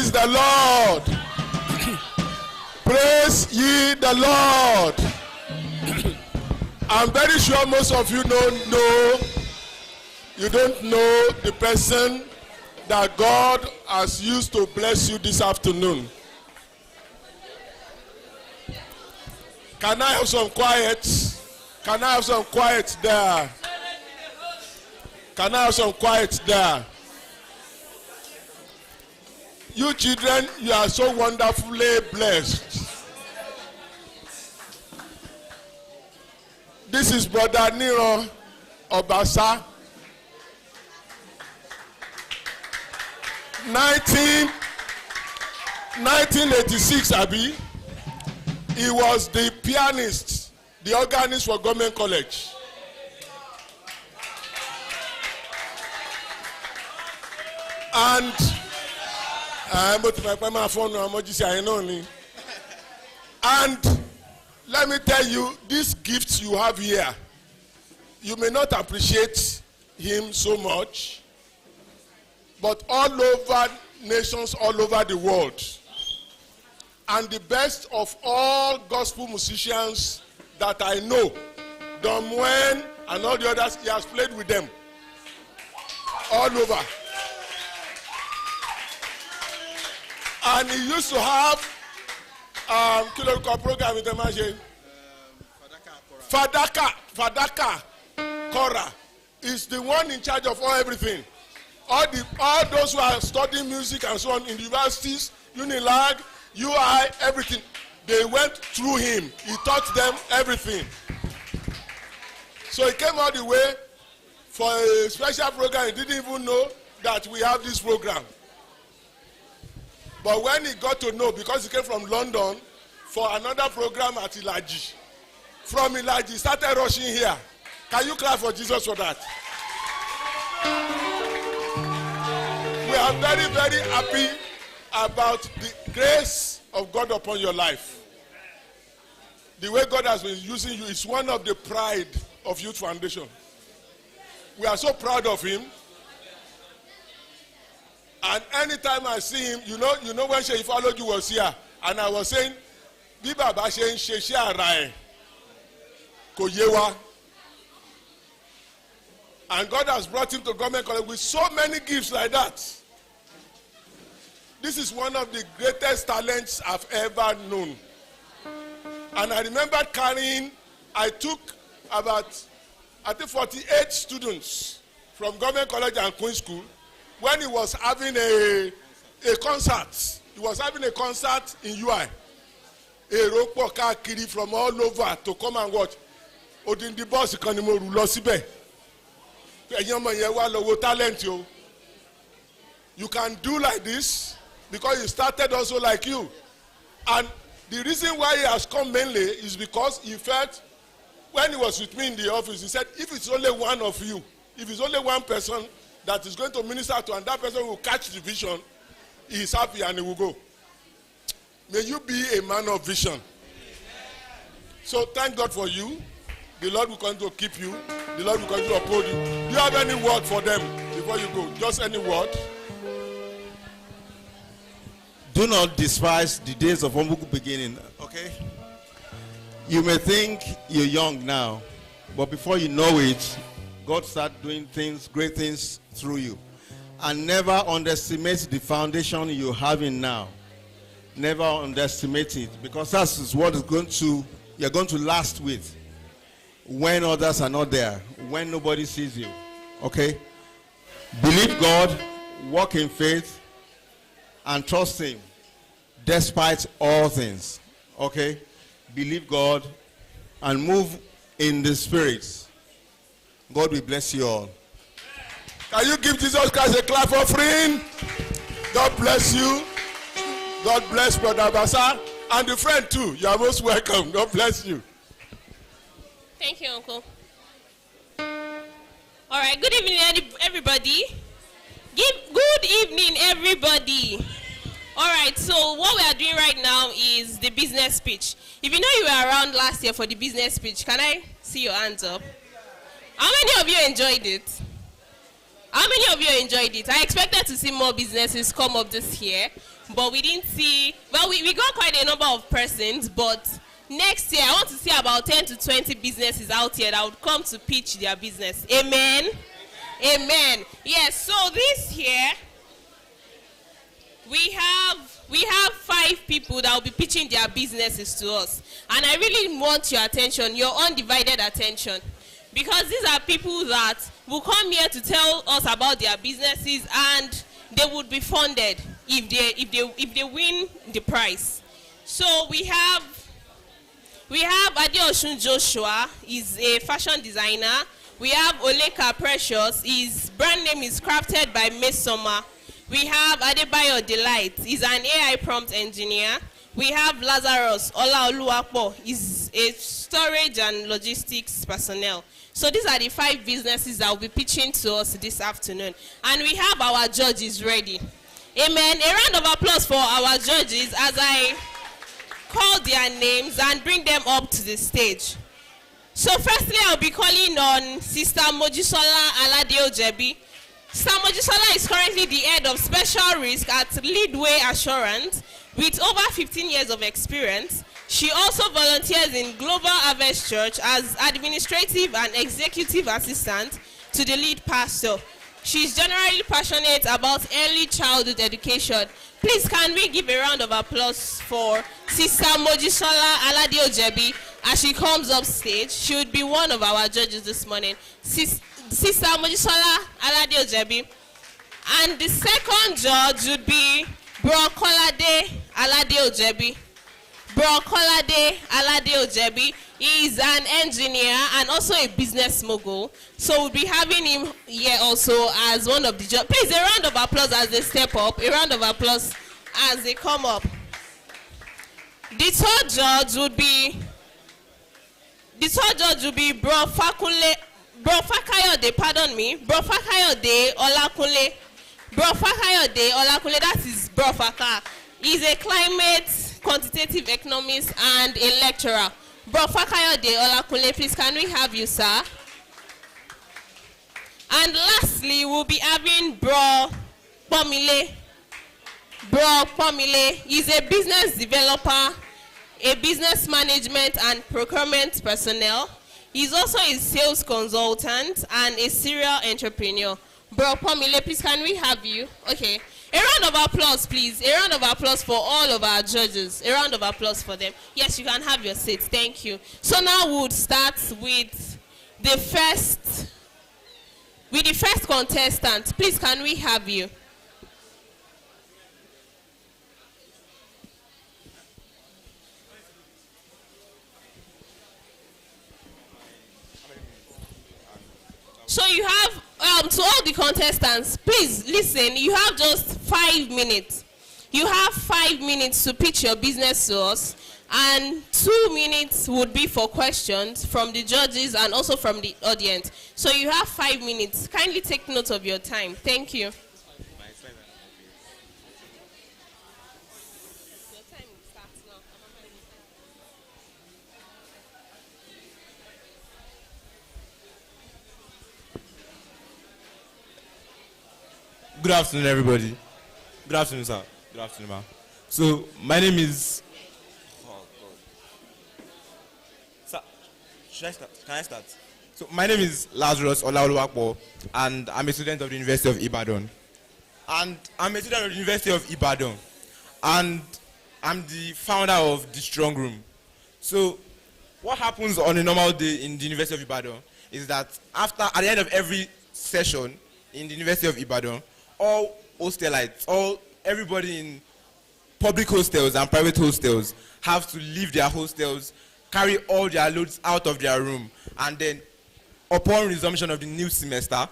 Praise the Lord. Praise ye the Lord. I'm very sure most of you don't know the person that God has used to bless you this afternoon. Can I have some quiet? Can I have some quiet there? Can I have some quiet there? You children, you are so wonderfully blessed. This is Brother Nero Obasa. 1986, Abi. He was the pianist, the organist for Government College. And let me tell you, these gifts you have here, you may not appreciate him so much, but all over nations, all over the world, and the best of all gospel musicians that I know, Don Muen and all the others, he has played with them all over. And he used to have program with the machine. Fadaka Kora is the one in charge of everything. All those who are studying music and so on in the universities, Unilag, UI, everything, they went through him. He taught them everything. So he came all the way for a special program. He didn't even know that we have this program. But when he got to know, because he came from London for another program at Ilaji, from Ilaji, he started rushing here. Can you clap for Jesus for that? We are very, very happy about the grace of God upon your life. The way God has been using you is one of the pride of Youth Foundation. We are so proud of him. And anytime I see him, you know when Sheyi Faloju was here, and I was saying, Bí bàbá ṣe ń ṣe iṣẹ́ ara ẹ̀, kò yé wa. And God has brought him to Government College with so many gifts like that. This is one of the greatest talents I've ever known. And I remember I took about, 48 students from Government College and Queen's School when he was having a concert. He was having a concert in UI. Èrò pọ̀ káàkiri from all over to come and watch. Odindi boss kan ni mo rù lọ síbẹ̀. Ẹ̀yin ọmọ yẹn wá lọ wo talent o. You can do like this because he started also like you. And the reason why he has come mainly is because he felt, when he was with me in the office, he said, if it's only one of you, if it's only one person that is going to minister to, and that person will catch the vision, he is happy and he will go. May you be a man of vision. So thank God for you. The Lord will continue to keep you. The Lord will continue to uphold you. Do you have any word for them before you go? Just any word? Do not despise the days of humble beginning, okay? You may think you're young now, but before you know it, God starts doing things, great things through you. And never underestimate the foundation you have in now. Never underestimate it, because that's what you're going to last with when others are not there, when nobody sees you. Okay? Believe God, walk in faith, and trust him despite all things. Okay? Believe God and move in the Spirit. God will bless you all. Can you give Jesus Christ a clap offering? God bless you. God bless Brother Basa. And the friend too. You are most welcome. God bless you. Thank you, Uncle. All right. Good evening, everybody. Good evening, everybody. All right. So what we are doing right now is the business speech. If you know you were around last year for the business speech, can I see your hands up? How many of you enjoyed it? How many of you enjoyed it? I expected to see more businesses come up this year, but we didn't see. Well, we got quite a number of persons, but next year I want to see about 10 to 20 businesses out here that would come to pitch their business. Amen. Amen. Yes. So this year we have 5 people that will be pitching their businesses to us, and I really want your attention, your undivided attention, because these are people that will come here to tell us about their businesses, and they would be funded if they win the prize. So we have Adeosun Joshua, is a fashion designer. We have Oleka Precious, his brand name is Crafted by Mesoma. We have Adebayo Delight, he's an AI prompt engineer. We have Lazarus Olaoluwapo, he's a storage and logistics personnel. So these are the 5 businesses that will be pitching to us this afternoon. And we have our judges ready. Amen. A round of applause for our judges as I call their names and bring them up to the stage. So firstly, I'll be calling on Sister Mojisola Alade-Ojebi. Sister Mojisola is currently the head of special risk at Leadway Assurance with over 15 years of experience. She also volunteers in Global Harvest Church as administrative and executive assistant to the lead pastor. She is generally passionate about early childhood education. Please, can we give a round of applause for Sister Mojisola Alade-Ojebi as she comes up stage? She would be one of our judges this morning. Sister Mojisola Alade-Ojebi. And the second judge would be Bro Kolade Alade-Ojebi. Bro Kolade Alade-Ojebi is an engineer and also a business mogul. So we'll be having him here also as one of the judges. Please, a round of applause as they step up. A round of applause as they come up. The third judge would be Bro Fakayode, pardon me. Bro Fakayode Olakunle. Bro Fakayode Olakunle, that is Bro Faka. He's a climate quantitative economist and a lecturer. Bro Fakayode Olakunle, please, can we have you, sir? And lastly, we'll be having Bro Pomile. Bro Pomile, he's a business developer, a business management and procurement personnel. He's also a sales consultant and a serial entrepreneur. Bro Pomile, please, can we have you? Okay. A round of applause, please. A round of applause for all of our judges. A round of applause for them. Yes, you can have your seats. Thank you. So now we'll start with the first contestant. Please, can we have you? So you have, to all the contestants, please listen, you have just 5 minutes. You have 5 minutes to pitch your business to us, and 2 minutes would be for questions from the judges and also from the audience. So you have 5 minutes. Kindly take note of your time. Thank you. Good afternoon, everybody. Good afternoon, sir. Good afternoon, ma'am. So, my name is... Oh, God. Sir, should I start? Can I start? So, my name is Lazarus Olaoluwapo, and I'm a student of the University of Ibadan. And I'm the founder of the Strong Room. So, what happens on a normal day in the University of Ibadan is that at the end of every session in the University of Ibadan, all hostelites, everybody in public hostels and private hostels have to leave their hostels, carry all their loads out of their room, and then upon resumption of the new semester,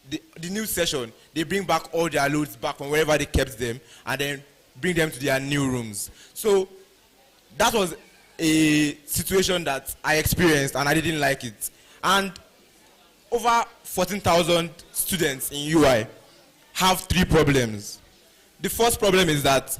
the new session, they bring back all their loads back from wherever they kept them and then bring them to their new rooms. So that was a situation that I experienced and I didn't like it. And over 14,000 students in UI have 3 problems. The first problem is that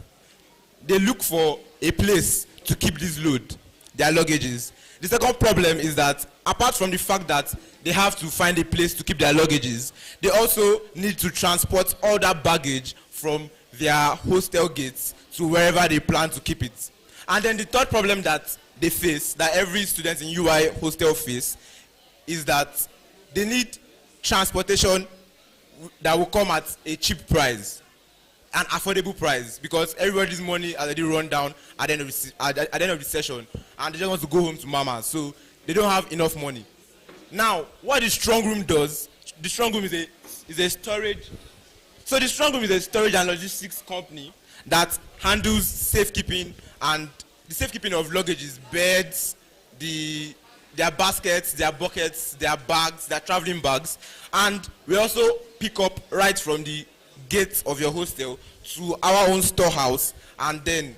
they look for a place to keep this load, their luggages. The second problem is that apart from the fact that they have to find a place to keep their luggages, they also need to transport all that baggage from their hostel gates to wherever they plan to keep it. And then the third problem that they face, that every student in UI hostel face, is that they need transportation that will come at a cheap price, an affordable price, because everybody's money already run down at the end of the session, and they just want to go home to mama, so they don't have enough money. Now, what the strong room does, the strong room is a storage. So the strong room is a storage and logistics company that handles safekeeping and the safekeeping of luggages, beds, their baskets, their buckets, their bags, their traveling bags, and we also pick up right from the gate of your hostel to our own storehouse, and then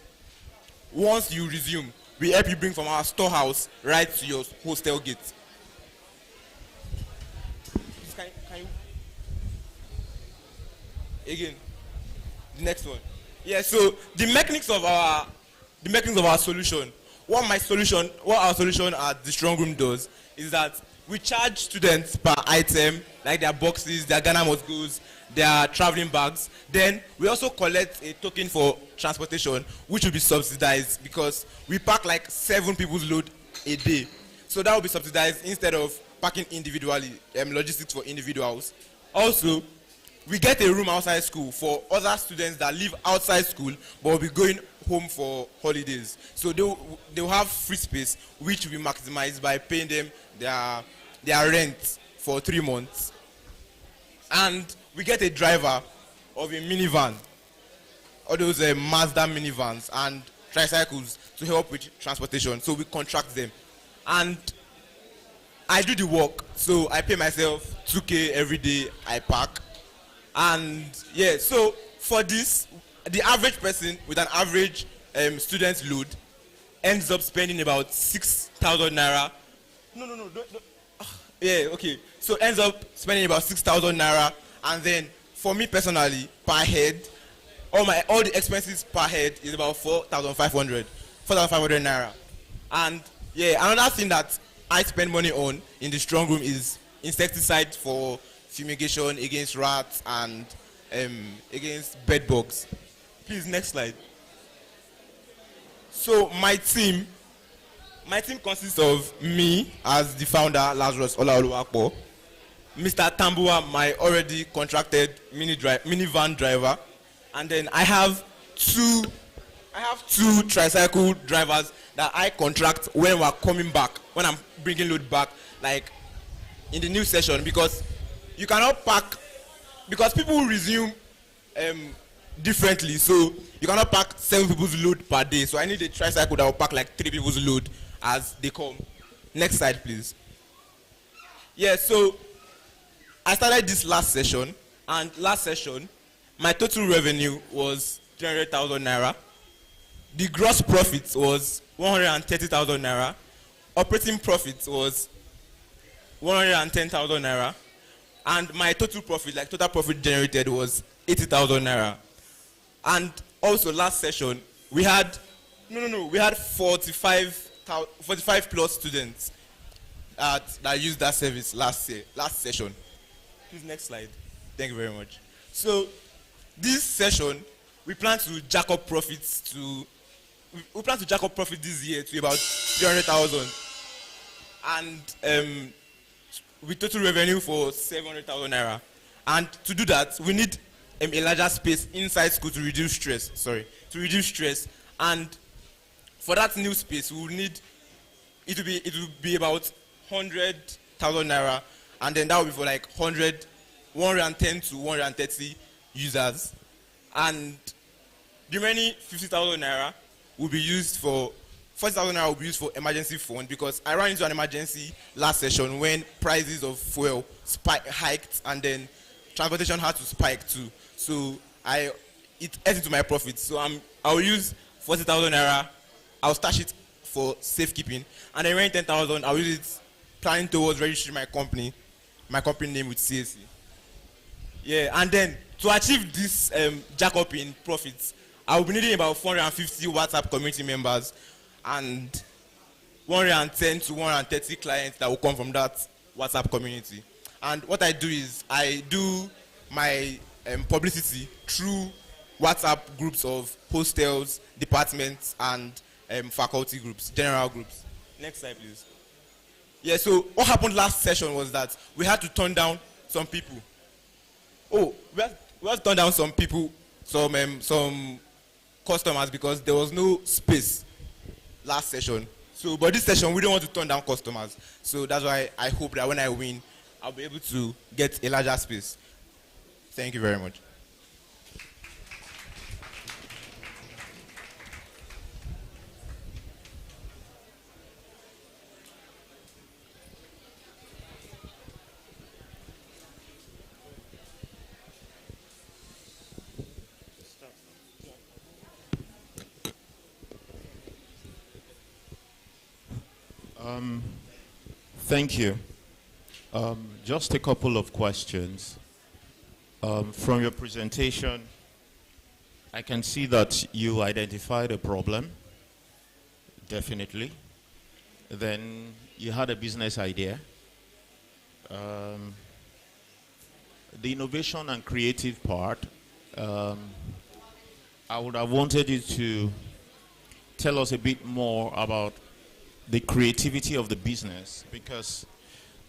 once you resume, we help you bring from our storehouse right to your hostel gate. Can you again, the next one. Yeah, so the mechanics of our solution. What our solution at the strong room does is that we charge students per item, like their boxes, their Ghana must goes, their traveling bags. Then we also collect a token for transportation, which will be subsidized because we pack like 7 people's load a day. So that will be subsidized instead of packing individually, logistics for individuals. Also, we get a room outside school for other students that live outside school but will be going home for holidays. So they'll have free space, which we maximize by paying them their rent for 3 months. And we get a driver of a minivan, all those Mazda minivans and tricycles to help with transportation. So we contract them. And I do the work, so I pay myself 2K every day I park. And yeah, so for this, the average person with an average student load ends up spending about 6,000 naira. No. Yeah, okay. So ends up spending about 6,000 naira, and then for me personally, per head, all the expenses per head is about 4,500 naira. And yeah, another thing that I spend money on in the strong room is insecticide for fumigation against rats and against bed bugs. Please, next slide. So my team consists of me as the founder, Lazarus Olaoluwapo, Mr. Tambua, my already contracted minivan driver, and then I have two tricycle drivers that I contract when we're coming back, when I'm bringing load back, like in the new session, because you cannot pack, because people will resume differently, so you cannot pack 7 people's load per day. So I need a tricycle that will pack like 3 people's load as they come. Next slide, please. Yeah, so I started this last session, and last session, my total revenue was 300,000 naira. The gross profit was 130,000 naira. Operating profit was 110,000 naira. And my total profit generated was 80,000 naira. And also last session, we had 45 plus students that used that service last session. Please, next slide. Thank you very much. So this session, we plan to jack up profits this year to about 300,000. And with total revenue for 700,000 naira. And to do that, we need a larger space inside school to reduce stress. And for that new space, we will need it will be about 100,000 naira, and then that will be for like 110 to 130 users. And the remaining 50,000 naira will be used for 40,000 naira will be used for emergency fund, because I ran into an emergency last session when prices of fuel hiked, and then transportation had to spike too. So it ate into my profits. So I will use 40,000 naira. I'll stash it for safekeeping, and then remaining 10,000 I'll use it planning towards registering my company name with CAC. Yeah, and then to achieve this jack up in profits, I will be needing about 450 WhatsApp community members, and 110 to 130 clients that will come from that WhatsApp community. And what I do is I do my publicity through WhatsApp groups of hostels, departments, and faculty groups, general groups. Next slide, please. Yeah, so what happened last session was that we had to turn down some people. Oh, we had to turn down some people, some customers, because there was no space last session. So, but this session, we don't want to turn down customers. So that's why I hope that when I win, I'll be able to get a larger space. Thank you very much. Thank you. Just a couple of questions. From your presentation, I can see that you identified a problem, definitely. Then you had a business idea. The innovation and creative part, I would have wanted you to tell us a bit more about the creativity of the business, because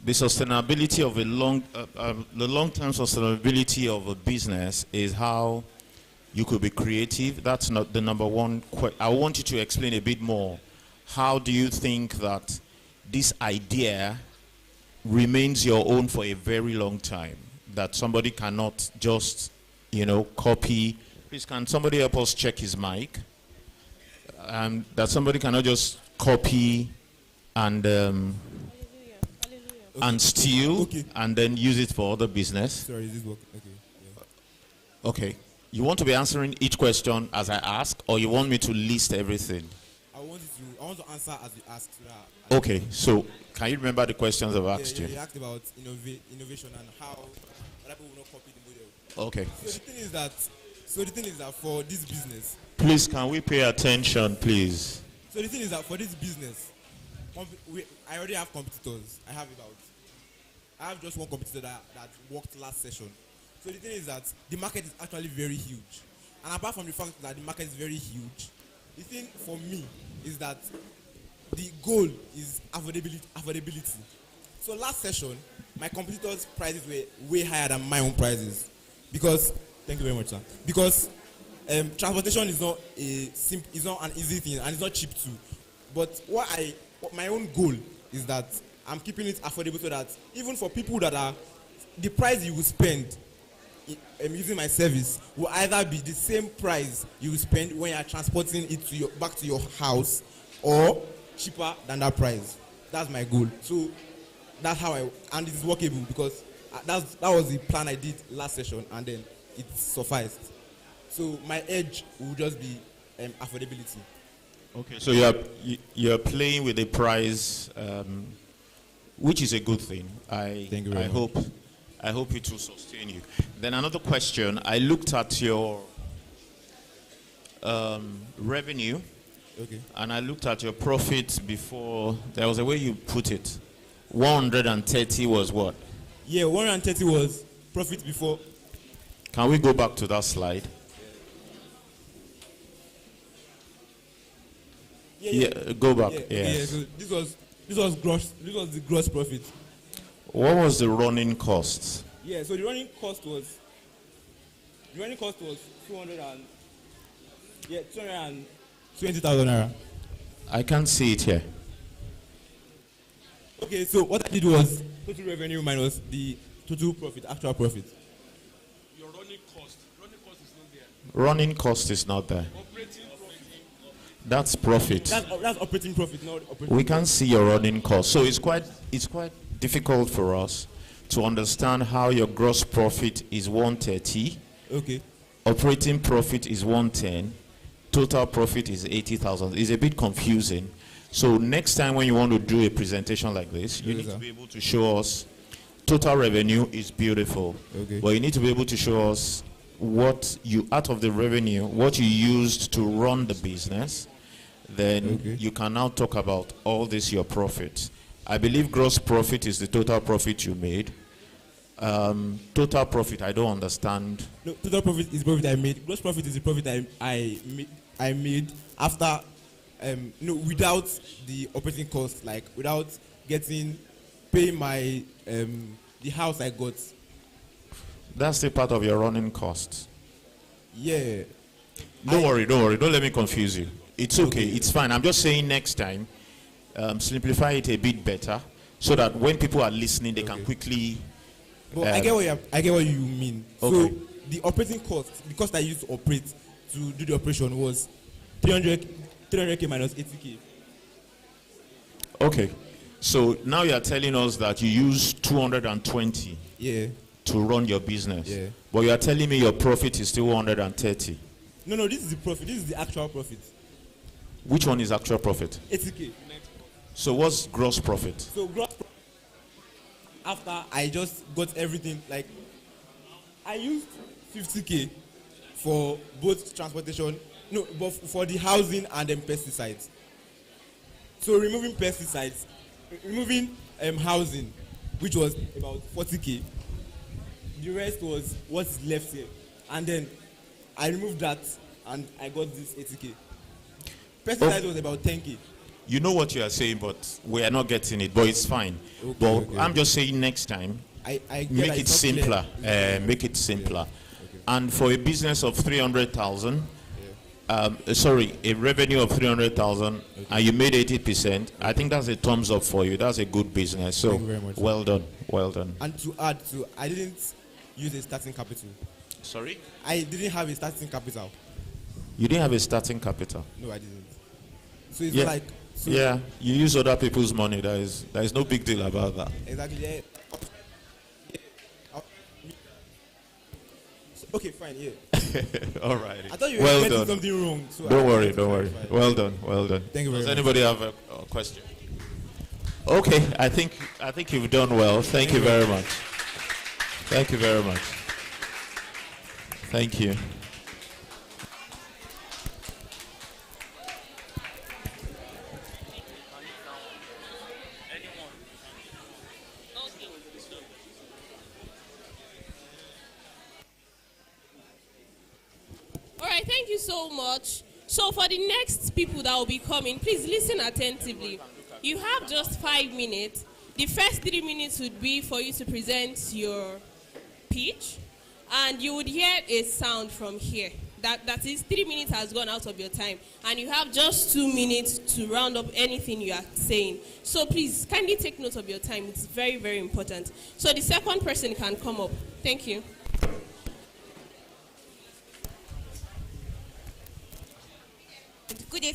the sustainability of the long-term sustainability of a business is how you could be creative. That's not the number one. I want you to explain a bit more. How do you think that this idea remains your own for a very long time? That somebody cannot just, copy. Please, can somebody help us check his mic? That somebody cannot just copy and and steal and then use it for other business. Sorry, is this working? Okay. Yeah. Okay. You want to be answering each question as I ask, or you want me to list everything? I want to answer as you ask. Okay. So can you remember the questions I've asked you? You asked about innovation and how other people will not copy the model. Okay. So the thing is that for this business. Please, can we pay attention, please? So the thing is that for this business, I already have competitors. I have just one competitor that worked last session. So the thing is that the market is actually very huge. And apart from the fact that the market is very huge, the thing for me is that the goal is affordability. So last session, my competitors' prices were way higher than my own prices. Because, thank you very much, sir. Because transportation is not an easy thing, and it's not cheap too. But my own goal is that I'm keeping it affordable, so that even for people that are, the price you will spend using my service will either be the same price you will spend when you are transporting it back to your house, or cheaper than that price. That's my goal. So that's how and it is workable, because that was the plan I did last session, and then it sufficed. So my edge will just be affordability. Okay, so you're playing with the price, which is a good thing. Thank you very much. I hope it will sustain you. Then another question. I looked at your revenue, and I looked at your profit before. There was a way you put it. 130 was what? Yeah, 130 was profit before. Can we go back to that slide? Yeah, go back. Yeah. So this was the gross profit. What was the running costs? Yeah, so the running cost was 220,000 naira. I can't see it here. Okay, so what I did was total revenue minus the total profit, actual profit. Your running cost is not there. Running cost is not there. Operating profit. That's profit. That's operating profit, not operating. We can't see your running cost, so it's quite difficult for us to understand how your gross profit is 130. Okay. Operating profit is 110. Total profit is 80,000. It's a bit confusing. So next time when you want to do a presentation like this, you need to be able to show us total revenue is beautiful. Okay. But you need to be able to show us what you, out of the revenue, what you used to run the business, then you can now talk about all this your profit. I believe gross profit is the total profit you made. Total profit, I don't understand. No, total profit is profit I made. Gross profit is the profit I made after without the operating costs, like without paying my the house I got. That's the part of your running costs. Yeah. Don't worry. Don't let me confuse you. It's okay. It's fine. I'm just saying next time, simplify it a bit better so that when people are listening, they can quickly. But I get what you mean. Okay. So the operating cost, the cost I used to operate to do the operation was 300k minus 80k. Okay. So now you are telling us that you use 220 to run your business. Yeah. But you are telling me your profit is still 130. No, this is the profit. This is the actual profit. Which one is actual profit? 80k. So what's gross profit? So gross profit, after I just got everything, like I used 50k for both transportation, but for the housing and then pesticides. So removing pesticides, removing housing, which was about 40k. The rest was what's left here, and then I removed that and I got this 80k. Pesticides was about 10k. You know what you are saying, but we are not getting it. But it's fine. I'm just saying next time, make it simpler. Make it simpler. And for a business of 300,000, a revenue of 300,000, and you made 80%. I think that's a thumbs up for you. That's a good business. So thank you very much. Well done. Well done. And to add to, I didn't use a starting capital. Sorry? I didn't have a starting capital. You didn't have a starting capital. No, I didn't. So it's Yeah. like Yeah, you use other people's money. There is no big deal about that. exactly. Yeah. Okay, fine. Yeah. All right. I thought you were Well expecting done. something wrong. So Don't I- worry, don't worry. Fine. Well done, well done. Thank you very Does much. anybody have a question? Okay, I think you've done well. Thank you very much. Thank you very much. Thank you. All right, thank you so much. So for the next people that will be coming, please listen attentively. You have just 5 minutes. The first 3 minutes would be for you to present your pitch, and you would hear a sound from here. That is 3 minutes has gone out of your time, and you have just 2 minutes to round up anything you are saying. So please kindly take note of your time. It's very, very important. So the second person can come up. Thank you. Good day.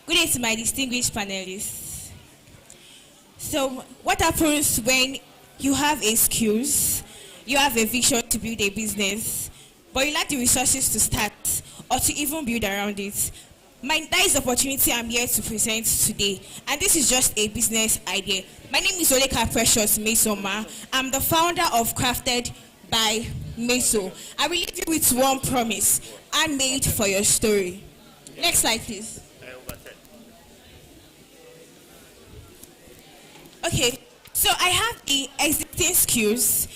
Good day to my distinguished panelists. So, what happens when you have a skills, you have a vision to build a business, but you lack the resources to start or to even build around it? That is the opportunity I'm here to present today, and this is just a business idea. My name is Oleka Precious Mesoma. I'm the founder of Crafted by Meso. I will leave you with one promise: I'm made for your story. Next slide, please. Okay, so I have the existing skills,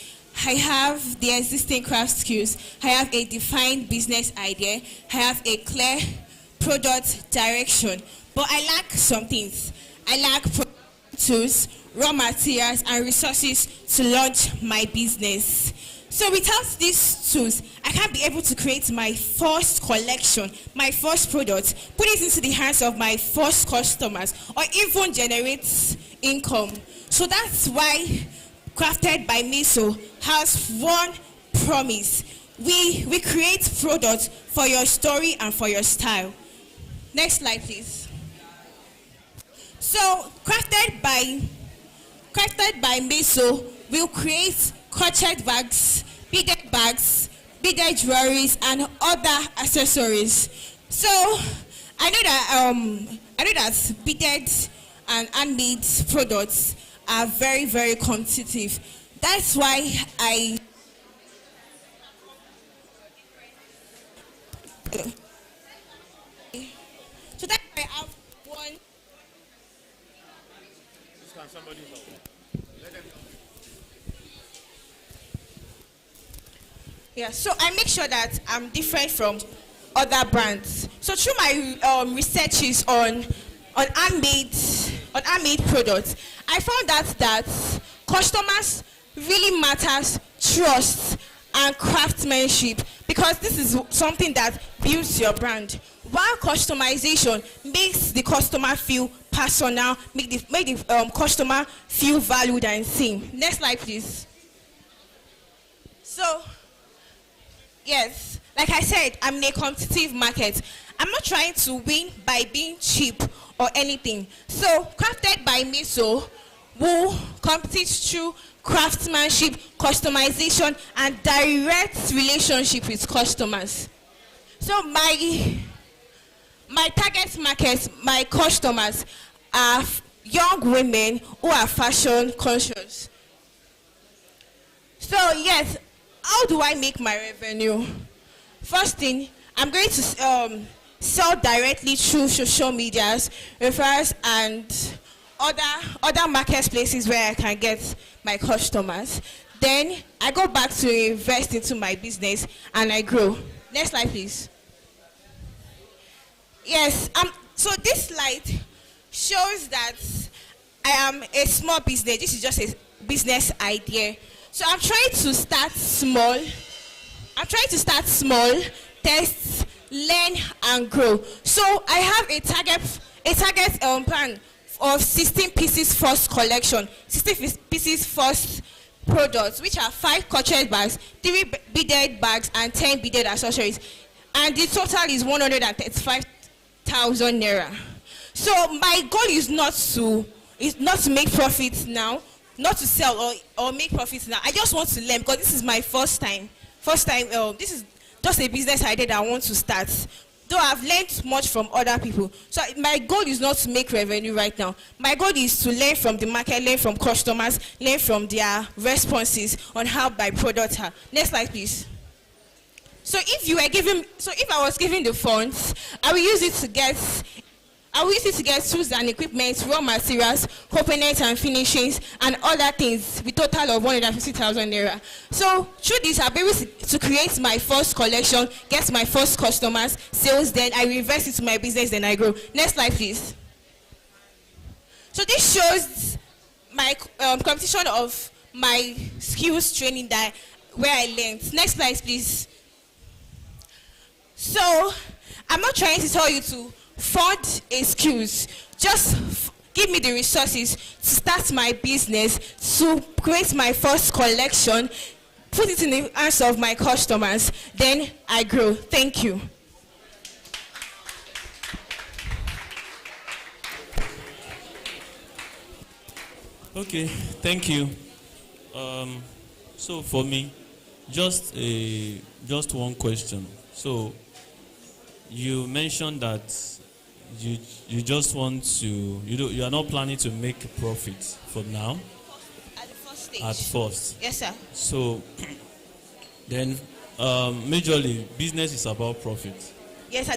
I have the existing craft skills, I have a defined business idea, I have a clear product direction, but I lack some things. I lack tools, raw materials, and resources to launch my business. So without these tools, I can't be able to create my first collection, my first product, put it into the hands of my first customers, or even generate income. So that's why Crafted by Meso has one promise. We create products for your story and for your style. Next slide, please. So Crafted by Meso will create crochet bags, beaded jewelries, and other accessories. So I know that beaded and handmade products are very, very competitive. That's why So that I have one. Yeah, so I make sure that I'm different from other brands. So through my researches on handmade products, I found that customers really matters trust and craftsmanship, because this is something that builds your brand. While customization makes the customer feel personal, make the customer feel valued and seen. Next slide, please. So, yes, like I said, I'm in a competitive market. I'm not trying to win by being cheap or anything. So, Crafted by Meso will compete through craftsmanship, customization, and direct relationship with customers. So my target market, my customers are young women who are fashion conscious. So yes, how do I make my revenue? First thing, I'm going to sell directly through social medias, referrals, and other marketplaces where I can get my customers. Then I go back to invest into my business and I grow. Next slide, please. Yes, so this slide shows that I am a small business. This is just a business idea. So I'm trying to start small. Test, learn, and grow. So I have a target plan of 16 pieces first collection, 16 pieces first products, which are 5 crochet bags, 3 beaded bags, and 10 beaded accessories. And the total is 135,000 naira. So my goal is not to make profits now, not to sell or make profits now. I just want to learn, because this is my first time. This is just a business idea that I want to start. Though I've learned much from other people. So my goal is not to make revenue right now. My goal is to learn from the market, learn from customers, learn from their responses on how my products are. Next slide, please. So if I was given the funds, I will use it to get tools and equipment, raw materials, components and finishings, and other things with total of 150,000 naira. So through this, I'll be able to create my first collection, get my first customers, sales, then I invest into my business, then I grow. Next slide, please. So this shows my competition of my skills training where I learned. Next slide, please. So I'm not trying to tell you to fund a skills. Just give me the resources to start my business, to create my first collection, put it in the hands of my customers, then I grow. Thank you. Okay, thank you. So for me, just one question. So you mentioned that you just want to, you are not planning to make a profit for now. At the first stage. At first. Yes, sir. So then majorly business is about profit. Yes,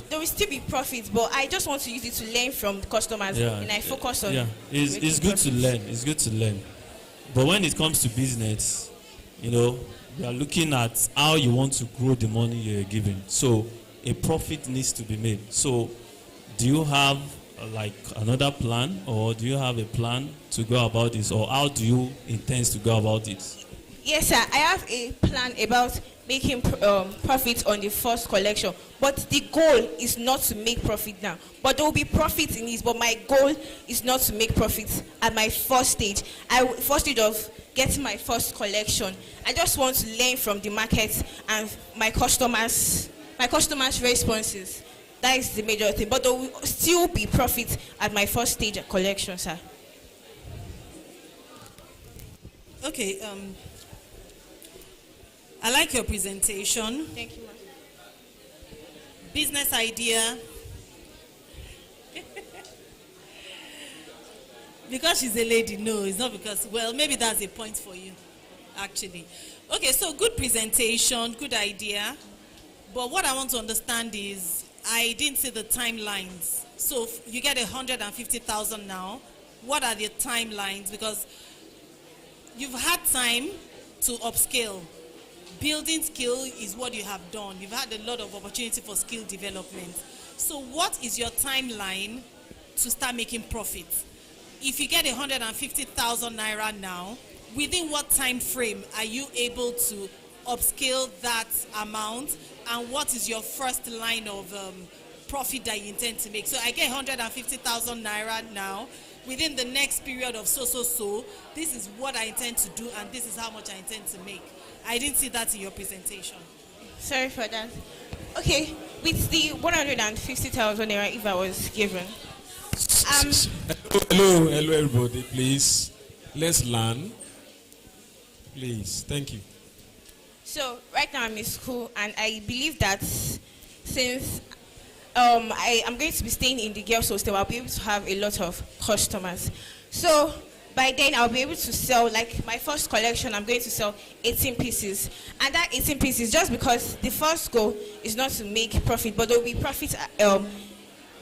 there will still be profits, but I just want to use it to learn from customers, and I focus on. Yeah, it's good to learn. It's good to learn. But when it comes to business, you are looking at how you want to grow the money you're giving. So a profit needs to be made. So do you have like another plan, or do you have a plan to go about this, or how do you intend to go about it? Yes, sir. I have a plan about making profits on the first collection, but the goal is not to make profit now. But there will be profits in this, but my goal is not to make profits at my first stage. First stage of getting my first collection. I just want to learn from the market and my customers' responses. That is the major thing. But there will still be profits at my first stage of collection, sir. Okay. I like your presentation. Thank you, ma'am. Business idea. Because she's a lady, no, it's not because, well, maybe that's a point for you, actually. Okay, so good presentation, good idea. But what I want to understand is, I didn't see the timelines. So you get 150,000 now. What are the timelines? Because you've had time to upscale. Building skill is what you have done. You've had a lot of opportunity for skill development. So what is your timeline to start making profit? If you get 150,000 naira now, within what time frame are you able to upscale that amount, and what is your first line of profit that you intend to make? So I get 150,000 naira now. Within the next period of so, this is what I intend to do, and this is how much I intend to make. I didn't see that in your presentation. Sorry for that. Okay, with the 150,000 naira, if I was given, Hello, everybody, please. Let's learn. Please, thank you. so right now I'm in school, and I believe that since I am going to be staying in the girls' hostel, I'll be able to have a lot of customers. So by then I'll be able to sell, like my first collection, I'm going to sell 18 pieces. And that 18 pieces, just because the first goal is not to make profit, but there will be profit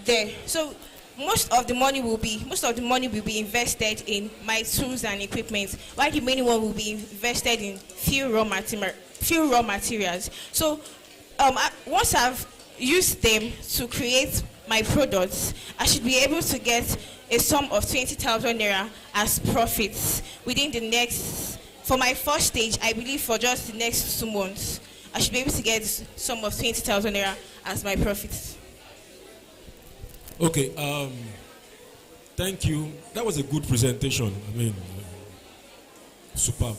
there. So most of the money will be invested in my tools and equipment, while the remaining one will be invested in few raw materials. So once I've used them to create my products, I should be able to get a sum of 20,000 naira as profits within the next, for my first stage, I believe for just the next 2 months, I should be able to get a sum of 20,000 naira as my profits. Okay, thank you. That was a good presentation. I mean, superb.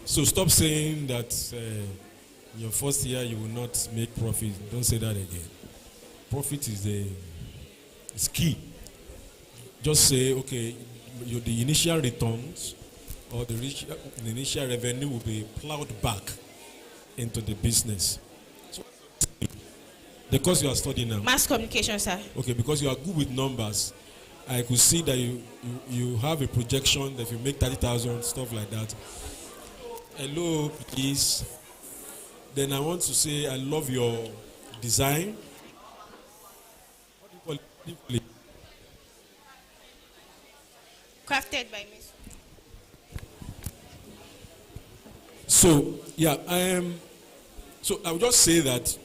So stop saying that in your first year you will not make profit. Don't say that again. Profit is key. Just say, okay, the initial returns or the initial revenue will be plowed back into the business. So, the course you are studying now. Mass communication, sir. Okay, because you are good with numbers, I could see that you have a projection that if you make 30,000, stuff like that. Hello, please. Then I want to say I love your design. What do you call it? Crafted by Miss. So, yeah, so I would just say that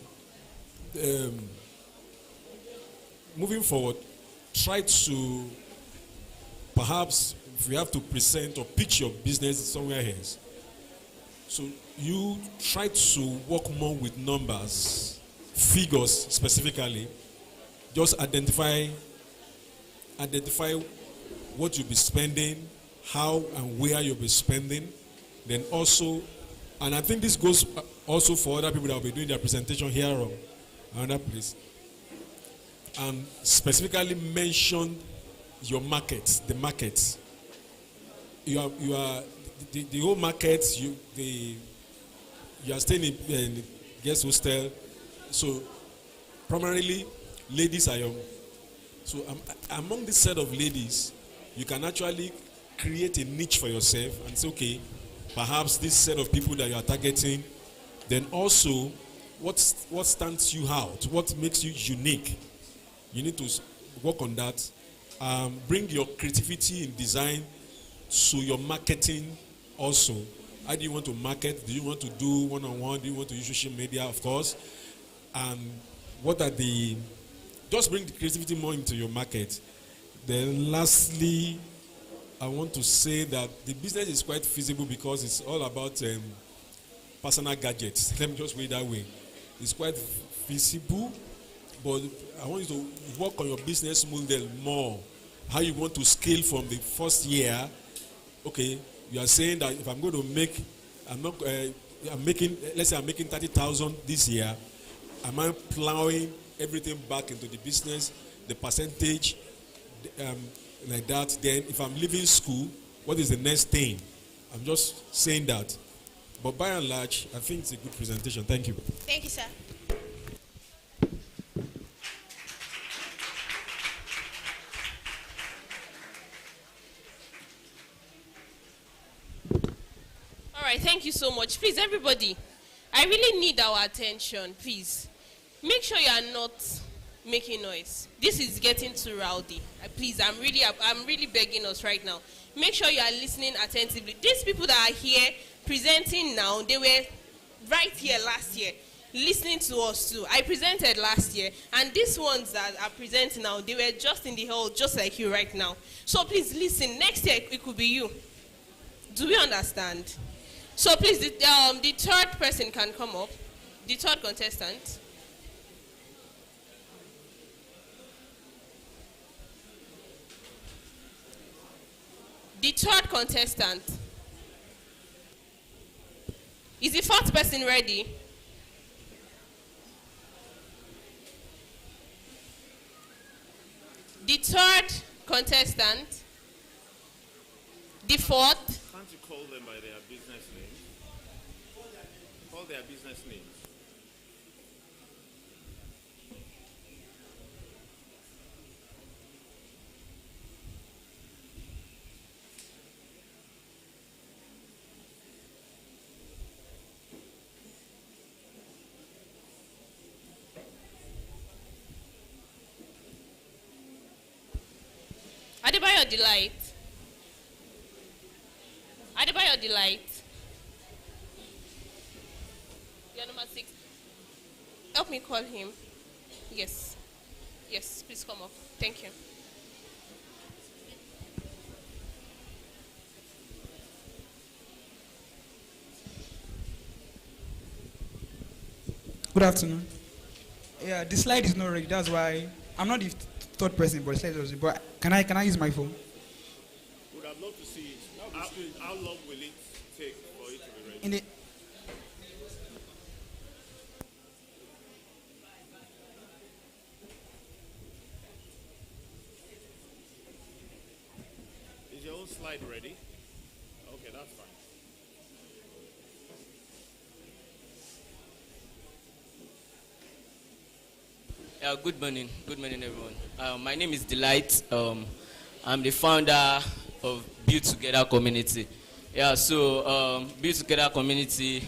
moving forward, try to, perhaps if you have to present or pitch your business somewhere else, so you try to work more with numbers, figures specifically. Just identify what you'll be spending, how and where you'll be spending. Then also, and I think this goes also for other people that will be doing their presentation here or another place. Specifically mention your market, the market. You are the whole market. You are staying in guest hostel, so primarily ladies are young. So among this set of ladies, you can actually create a niche for yourself and say, okay, perhaps this set of people that you are targeting. Then also, what stands you out? What makes you unique? You need to work on that. Bring your creativity in design to your marketing also. How do you want to market? Do you want to do one-on-one? Do you want to use social media? Of course. What are just bring the creativity more into your market. Then lastly, I want to say that the business is quite feasible because it's all about personal gadgets. Let me just wait that way. It's quite feasible, but I want you to work on your business model more. How you want to scale from the first year. Okay, you are saying that if I'm going to make, let's say I'm making 30,000 this year. Am I plowing everything back into the business, the percentage, like that? Then if I'm leaving school, what is the next thing? I'm just saying that. But by and large, I think it's a good presentation. Thank you. Thank you, sir. All right, thank you so much. Please, everybody, I really need our attention, please. Make sure you are not making noise. This is getting too rowdy. Please, I'm really begging us right now. Make sure you are listening attentively. These people that are here presenting now, they were right here last year, listening to us too. I presented last year, and these ones that are presenting now, they were just in the hall, just like you right now. So please listen. Next year, it could be you. Do we understand? So please, the third person can come up. The third contestant. The third contestant. Is the fourth person ready? The third contestant. The fourth. Can't you call them by their business names? Call their business names. Adebayo Delight. Adebayo Delight. You're number 6. Help me call him. Yes. Yes, please come up. Thank you. Good afternoon. Yeah, the slide is not ready. That's why I'm not the third person, but the slide is ready. But can I use my phone? Would have loved to see it. How long will it take for it to be ready? In the Is your own slide ready? Okay, that's fine. Good morning, everyone. My name is Delight. I'm the founder of Build Together Community. Yeah, so Build Together Community.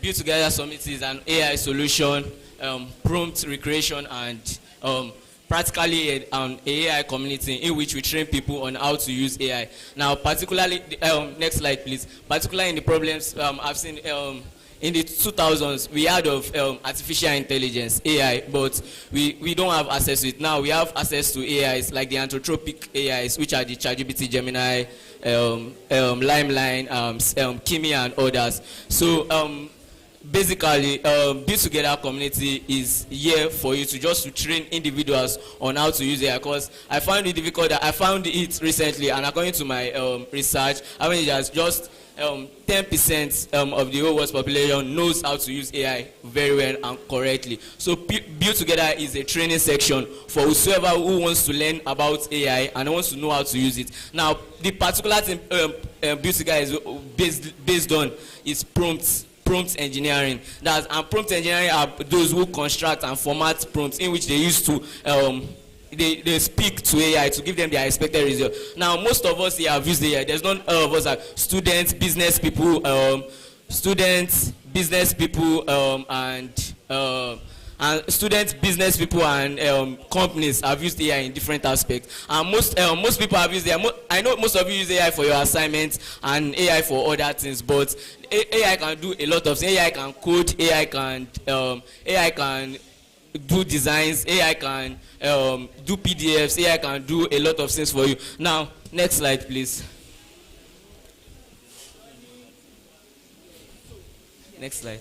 Build Together Summit is an AI solution, prompt recreation, and practically an AI community in which we train people on how to use AI. Now, particularly, next slide, please. Particularly in the problems I've seen in the 2000s, we heard of artificial intelligence, AI, but we don't have access to it. Now, we have access to AIs like the anthropopic AIs, which are the ChatGPT, Gemini, Limelight, Kimi, and others. So, basically, Build Together Community is here for you to train individuals on how to use AI. Because I found it difficult. I found it recently, and according to my research, I mean, just 10% of the whole world's population knows how to use AI very well and correctly. So Build Together is a training section for whoever who wants to learn about AI and wants to know how to use it. Now, the particular thing Build Together is based on is prompt engineering. And prompt engineering are those who construct and format prompts in which they used to they speak to AI to give them their expected result. Now, most of us here have used AI. There's none of us are students, business people, and students, business people, and companies have used AI in different aspects. And most people have used AI. I know most of you use AI for your assignments and AI for other things, but AI can do a lot of things. AI can code. AI can do designs. AI can do PDFs. AI can do a lot of things for you. Now, next slide, please. Next slide.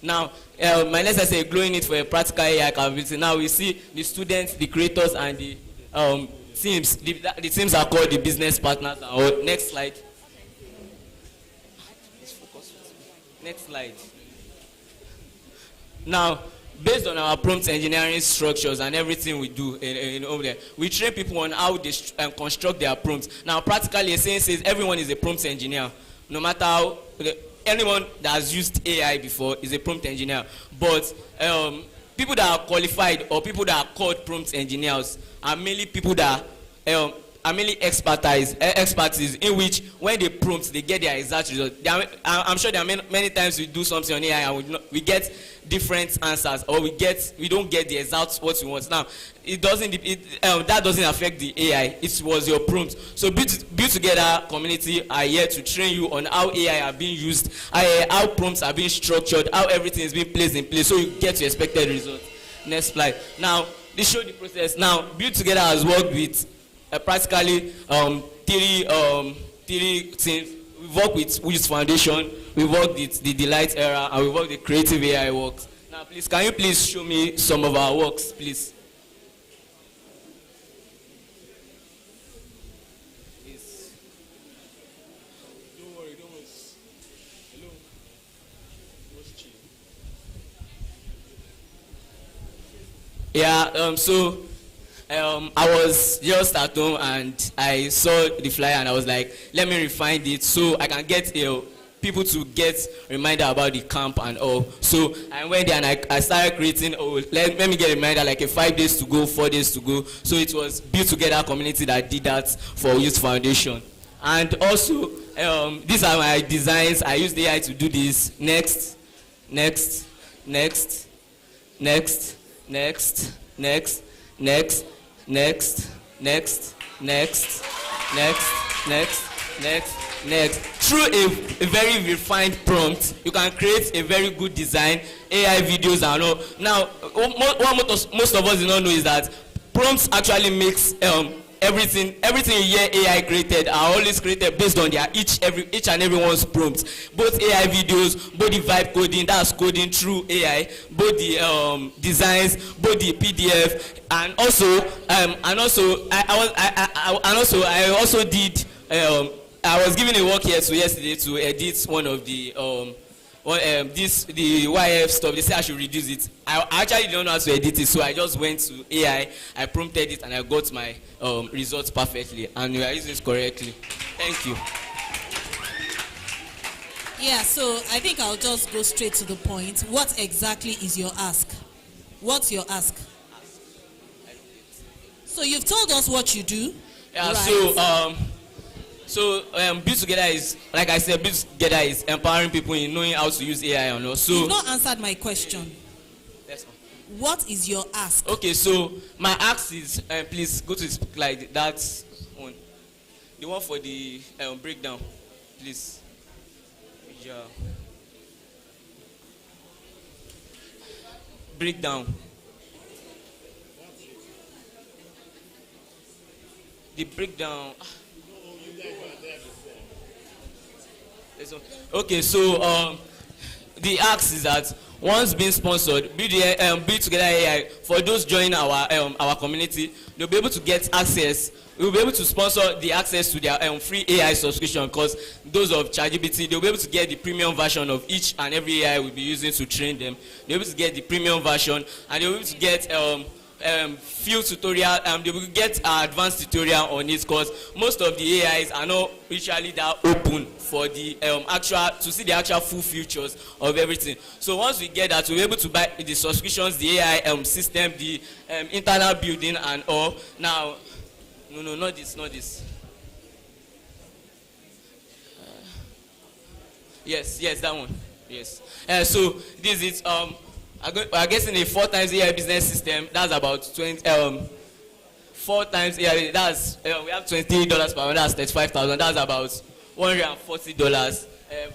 Now, my next slide says glowing it for a practical AI capability. Now we see the students, the creators, and the teams. The teams are called the business partners. Next slide. Next slide. Now, based on our prompt engineering structures and everything we do over there, we train people on how they construct their prompts. Now, practically, a saying says everyone is a prompt engineer. No matter how, anyone that has used AI before is a prompt engineer. But people that are qualified or people that are called prompt engineers are mainly people that are mainly expertise in which when they prompt they get their exact result. I'm sure there are many times we do something on AI and we get different answers, or we don't get the exact what we want. Now that doesn't affect the AI. It was your prompt. So Build Together community are here to train you on how AI are being used, how prompts are being structured, how everything is being placed in place, so you get your expected result. Next slide. Now this shows the process. Now Build Together has worked with practically three teams. We work with Woods Foundation, we work with the Delight Era, and we work with Creative AI Works. Now please, can you please show me some of our works, please? Don't worry. Hello. Yeah, I was just at home and I saw the flyer and I was like, let me refine it so I can get people to get reminder about the camp and all. So I went there and I started creating, let me get a reminder like a 5 days to go, 4 days to go. So it was Build Together community that did that for Youth Foundation. And also, these are my designs. I used AI to do this. Next. Through a very refined prompt, you can create a very good design, AI videos and all. Now, what most of us do not know is that prompts actually makes everything you hear AI created are always created based on their each and everyone's prompts. Both AI videos, both the vibe coding, that's coding through AI, both the designs, both the PDF, and also I was given a work yesterday to edit one of the the YF stuff. They say I should reduce it. I actually don't know how to edit it, so I just went to AI, I prompted it, and I got my results perfectly, and we are using it correctly. Thank you. Yeah, so I think I'll just go straight to the point. What exactly is your ask? What's your ask? So you've told us what you do. Yeah, right? So Build Together is, like I said, Build Together is empowering people in knowing how to use AI and all. So you've not answered my question. Yes, ma'am. What is your ask? Okay, so my ask is, please go to the slide. That's one. The one for the breakdown, please. Yeah. Breakdown. The breakdown. Okay, so the ask is that once being sponsored, Build Together AI, for those joining our community, they'll be able to get access. We'll be able to sponsor the access to their free AI subscription, because those of ChatGPT, they'll be able to get the premium version of each and every AI we'll be using to train them. They'll be able to get the premium version, and they'll be able to get few tutorial, they will get advanced tutorial on it, because most of the AIs are not usually that open for the to see the actual full features of everything. So once we get that, we'll be able to buy the subscriptions, the AI system, the internal building and all. Now, no, not this. Yes, that one. Yes. So this is I guess in a 4 times AI business system, that's about 20. 4 times AI, that's we have $23 per hour, that's $35,000. That's about $140.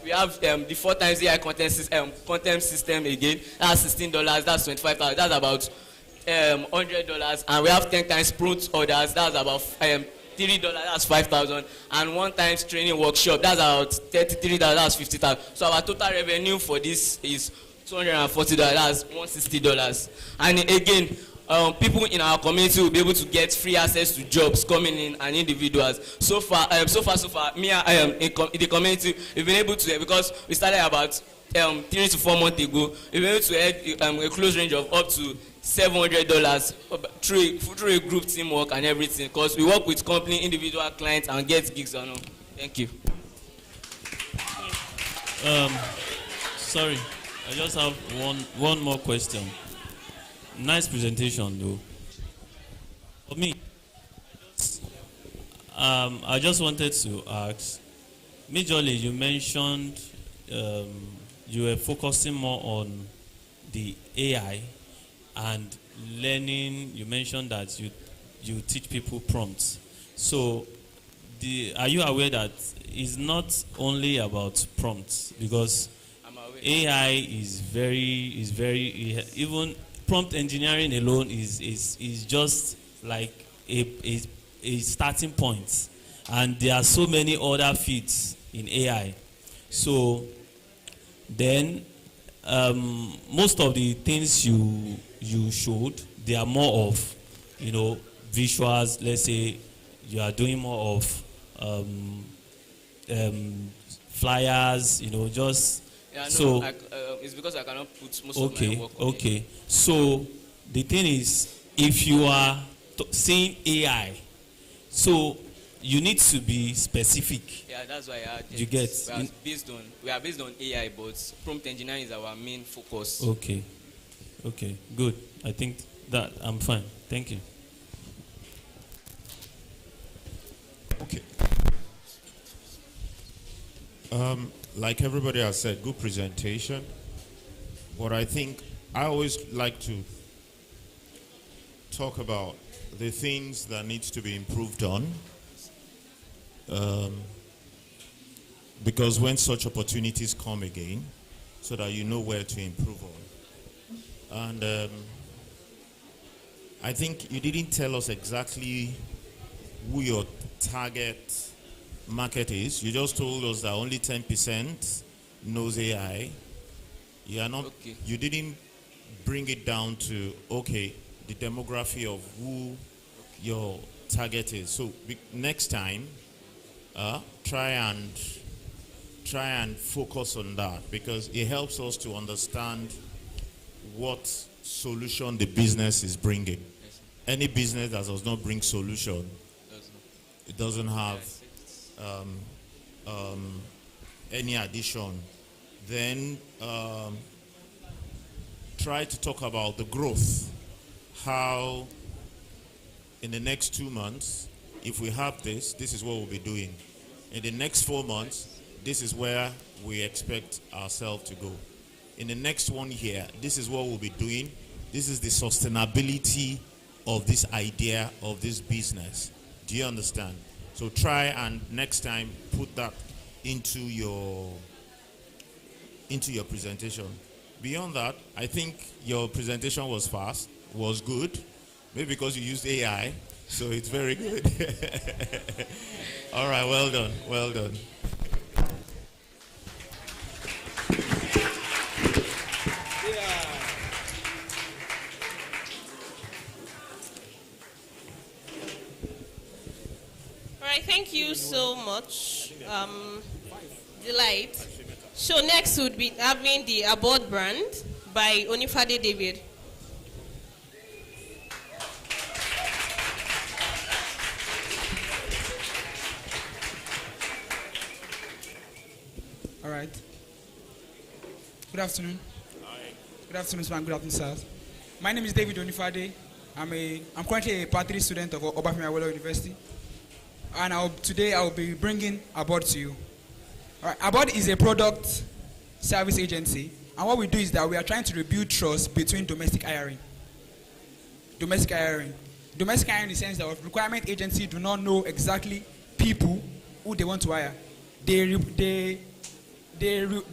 We have the 4 times AI content system again. That's $16. That's $25,000. That's about $100. And we have 10 times prompt orders. That's about $3. That's $5,000. And 1 times training workshop. That's about $33. That's $50,000. So our total revenue for this is $240. That's $160. And again, people in our community will be able to get free access to jobs coming in and individuals. So far, me in the community, we've been able to, because we started about 3 to 4 months ago, we've been able to get a close range of up to $700 through a group teamwork and everything, because we work with company, individual clients, and get gigs and all. Thank you. Sorry, I just have one more question. Nice presentation, though. For me, I just wanted to ask, majorly you mentioned you were focusing more on the AI and learning. You mentioned that you teach people prompts. So, are you aware that it's not only about prompts? Because AI is very even prompt engineering alone is just like a starting point, and there are so many other fields in AI. So then most of the things you showed, they are more of visuals. Let's say you are doing more of flyers, just Yeah, no, so. it's because I cannot put most Okay, of my work on it. okay. So the thing is, if you are saying AI, so you need to be specific. Yeah, that's why I You get we are based on AI, but prompt engineering is our main focus. Okay, okay, good. I think that I'm fine. Thank you. Okay. Like everybody has said, good presentation. But I think I always like to talk about the things that needs to be improved on. Because when such opportunities come again, so that you know where to improve on. And I think you didn't tell us exactly who your target market is. You just told us that only 10% knows AI. You are not. Okay. You didn't bring it down to the demography of who your target is. So next time, try and focus on that, because it helps us to understand what solution the business is bringing. Any business that does not bring solution, it doesn't have any addition. Then try to talk about the growth. How in the next 2 months, if we have this is what we'll be doing. In the next 4 months, this is where we expect ourselves to go. In the next 1 year, this is what we'll be doing. This is the sustainability of this idea of this business. Do you understand? So try and next time put that into your presentation. Beyond that, I think your presentation was fast, was good. Maybe because you used AI, so it's very good. All right, well done, well done. All right, thank you so much, Delight. So next would be having the Abode brand by Onifade David. All right. Good afternoon. Hi. Good afternoon, sir. Good afternoon, sir. My name is David Onifade. I'm currently a part 3 student of Obafemi Awolowo University, and today I will be bringing Abode to you. All right. Abode is a product service agency, and what we do is that we are trying to rebuild trust between domestic hiring. Domestic hiring in the sense that requirement agency do not know exactly people who they want to hire. They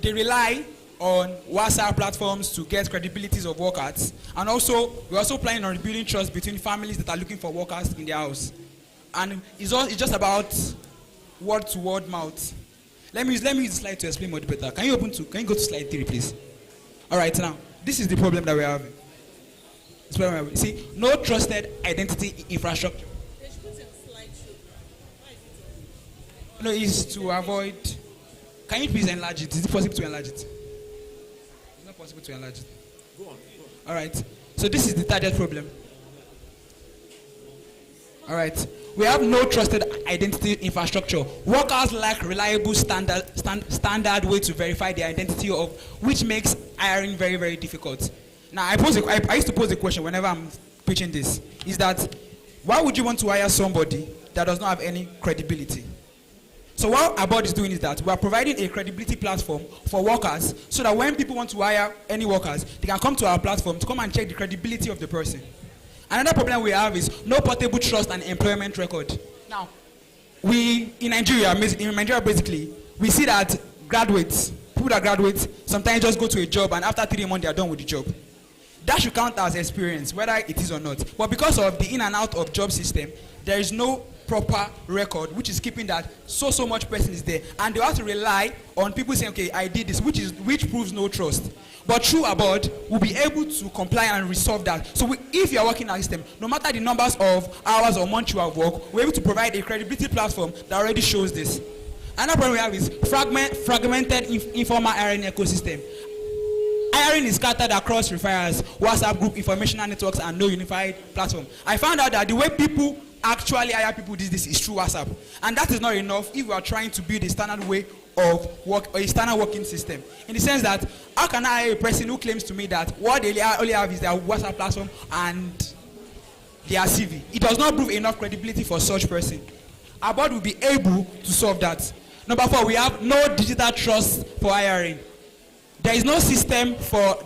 rely on WhatsApp platforms to get credibilities of workers, and also we're also planning on rebuilding trust between families that are looking for workers in their house. And it's just about word to word mouth. Let me use the slide to explain more better. Can you go to slide 3, please? All right, now this is the problem that we're having. See, no trusted identity infrastructure. No, it's to avoid. Can you please enlarge it? Is it possible to enlarge it? It's not possible to enlarge it. Go on. All right. So this is the target problem. All right. We have no trusted identity infrastructure. Workers lack reliable standard way to verify their identity, which makes hiring very, very difficult. Now, I used to pose a question whenever I'm preaching this, is that why would you want to hire somebody that does not have any credibility? So what Abode is doing is that we are providing a credibility platform for workers so that when people want to hire any workers, they can come to our platform to come and check the credibility of the person. Another problem we have is no portable trust and employment record. Now, in Nigeria basically, we see that graduates, people that graduate, sometimes just go to a job and after 3 months they are done with the job. That should count as experience, whether it is or not. But because of the in and out of job system, there is no proper record which is keeping that so much person is there, and they have to rely on people saying, okay, I did this, which proves no trust. But through Abode, we'll be able to comply and resolve that. So if you are working in our system, no matter the numbers of hours or months you have worked, we're able to provide a credibility platform that already shows this. Another problem we have is fragmented informal hiring ecosystem. Hiring is scattered across referrals, WhatsApp group, informational networks, and no unified platform. I found out that the way people actually hire people these days is through WhatsApp, and that is not enough if we are trying to build a standard way of work or a standard working system. In the sense that, how can I hire a person who claims to me that what they only have is their WhatsApp platform and their CV? It does not prove enough credibility for such person. Abode will be able to solve that. Number 4, we have no digital trust for hiring. There is no system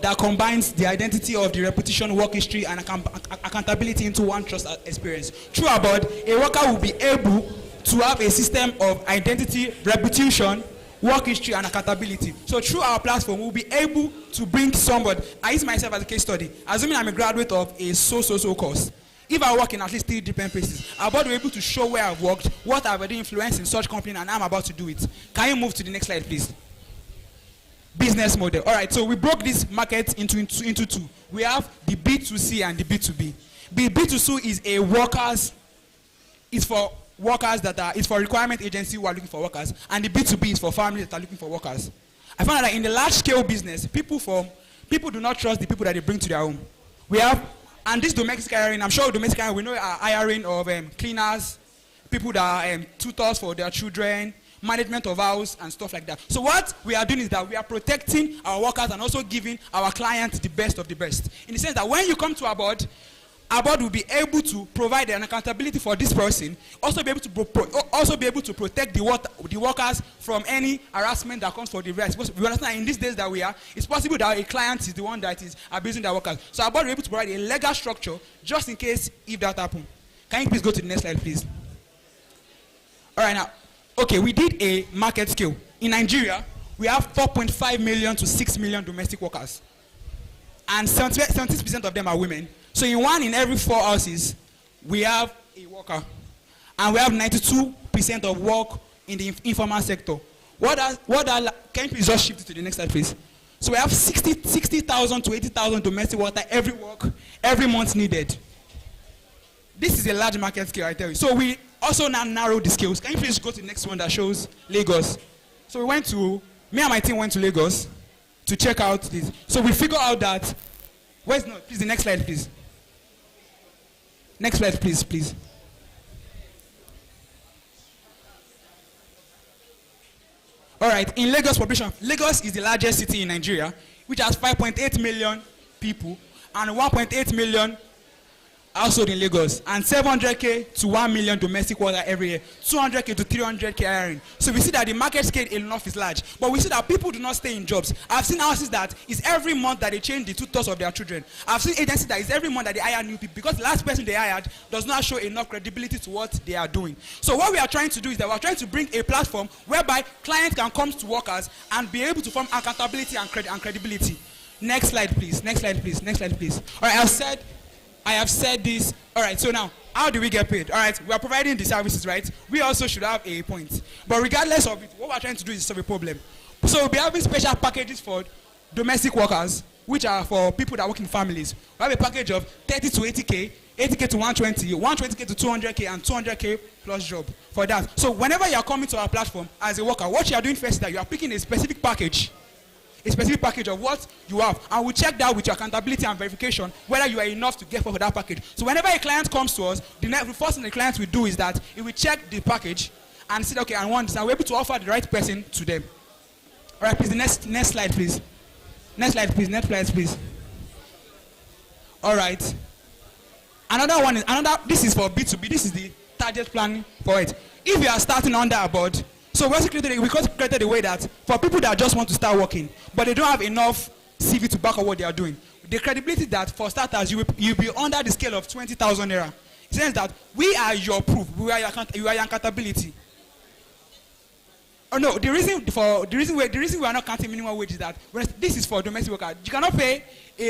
that combines the identity of the reputation, work history, and accountability into one trust experience. Through Abode, a worker will be able to have a system of identity, reputation, work history, and accountability. So through our platform, we'll be able to bring somebody. I use myself as a case study. Assuming I'm a graduate of a so course. If I work in at least 3 different places, Abode will be able to show where I've worked, what I've already influenced in such company, and I'm about to do it. Can you move to the next slide, please? Business model. All right, so we broke this market into 2. We have the B2C and the B2B. The B2C is for workers it's for requirement agency who are looking for workers, and the B2B is for families that are looking for workers. I found out that in the large scale business, people do not trust the people that they bring to their home. We have, and this domestic hiring, I'm sure domestic hiring, we know are hiring of cleaners, people that are tutors for their children, management of house and stuff like that. So what we are doing is that we are protecting our workers and also giving our clients the best of the best. In the sense that when you come to Abode will be able to provide an accountability for this person, also be able to protect the workers from any harassment that comes for the rest. We understand in these days that we are, it's possible that a client is the one that is abusing their workers. So Abode will be able to provide a legal structure just in case if that happens. Can you please go to the next slide, please? All right, now. Okay, we did a market scale. In Nigeria, we have 4.5 million to 6 million domestic workers. And 70% of them are women. So in 1 in every 4 houses, we have a worker. And we have 92% of work in the informal sector. Can you please just shift to the next slide, please? So we have 60,000 to 80,000 domestic workers every month needed. This is a large market scale, I tell you. So we also now narrow the scales. Can you please go to the next one that shows Lagos? So me and my team went to Lagos to check out this. So we figured out that, please, the next slide, please. Next slide, please. All right, in Lagos population, Lagos is the largest city in Nigeria, which has 5.8 million people and 1.8 million household in Lagos, and 700k to 1 million domestic workers every year, 200k to 300k hiring. So we see that the market scale enough is large, but we see that people do not stay in jobs. I've seen houses that is every month that they change the tutors of their children. I've seen agencies that is every month that they hire new people because the last person they hired does not show enough credibility to what they are doing. So what we are trying to do is that we are trying to bring a platform whereby clients can come to workers and be able to form accountability and credibility. Next slide, please. Next slide, please. Next slide, please. All right, I have said this. All right, so now, how do we get paid? All right, we are providing the services, right? We also should have a point. But regardless of it, what we are trying to do is solve a problem. So we'll be having special packages for domestic workers, which are for people that work in families. We have a package of 30 to 80k, 80k to 120, 120k to 200k, and 200k plus job for that. So whenever you are coming to our platform as a worker, what you are doing first is that you are picking a specific package of what you have, and we check that with your accountability and verification whether you are enough to get for that package. So whenever a client comes to us, the first thing the client will do is that he will check the package and say, okay, I want this, and we're able to offer the right person to them. All right, please, the next slide, please. Next slide, please. All right. This is for B2B. This is the target plan for it. If you are starting under a board, so we created a way that for people that just want to start working, but they don't have enough CV to back up what they are doing, the credibility that for starters you'll be under the scale of 20,000 naira. It says that we are your proof, you are your accountability. Oh no, the reason we are not counting minimum wage is that this is for domestic workers. You cannot pay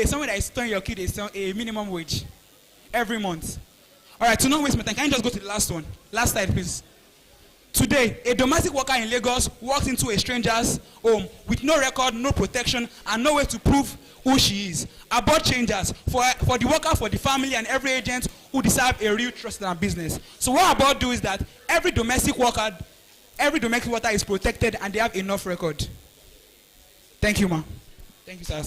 someone that is throwing your kid a minimum wage every month. All right, to not waste my time, can you just go to the last one? Last slide, please. Today, a domestic worker in Lagos walks into a stranger's home with no record, no protection, and no way to prove who she is. About changes for the worker, for the family, and every agent who deserve a real trust in our business. So what about do is that every domestic worker is protected and they have enough record. Thank you, ma. Thank you, sir.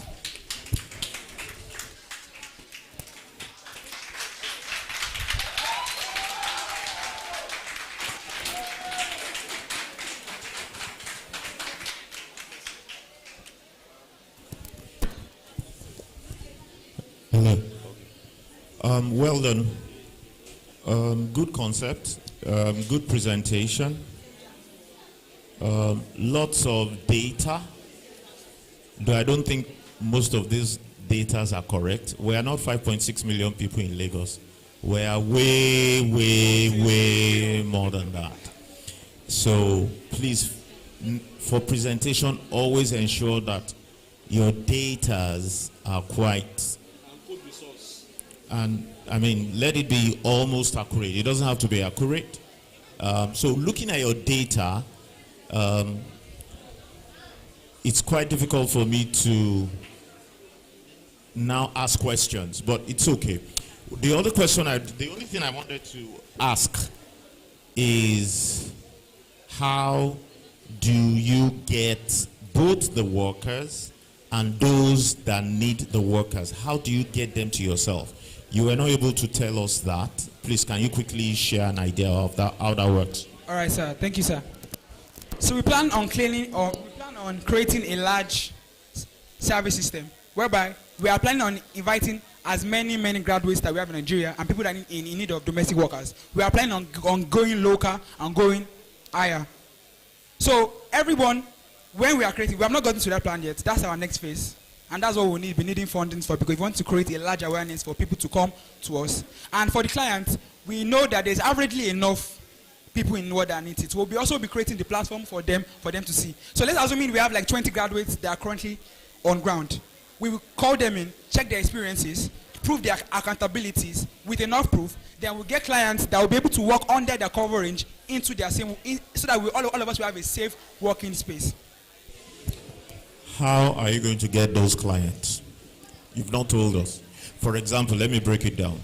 Hello. Well done. Good concept. Good presentation. Lots of data. Though I don't think most of these data are correct. We are not 5.6 million people in Lagos. We are way more than that. So please, for presentation, always ensure that your datas are quite. And I mean, let it be almost accurate. It doesn't have to be accurate. So looking at your data, it's quite difficult for me to now ask questions, but it's okay. The only thing I wanted to ask is, how do you get both the workers and those that need the workers? How do you get them to yourself? You were not able to tell us that. Please, can you quickly share an idea of that, how that works? All right, sir. Thank you, sir. So we plan on creating a large service system whereby we are planning on inviting as many graduates that we have in Nigeria and people that are in need of domestic workers. We are planning on going local and going higher. So everyone, when we are creating, we have not gotten to that plan yet. That's our next phase. And that's what we need, be needing funding for, because we want to create a large awareness for people to come to us. And for the clients, we know that there's averagely enough people in what they need it. So we'll also be creating the platform for them to see. So let's assume we have like 20 graduates that are currently on ground. We will call them in, check their experiences, prove their accountabilities with enough proof. Then we'll get clients that will be able to work under their coverage into their same, so that all of us will have a safe working space. How are you going to get those clients? You've not told us. For example, let me break it down.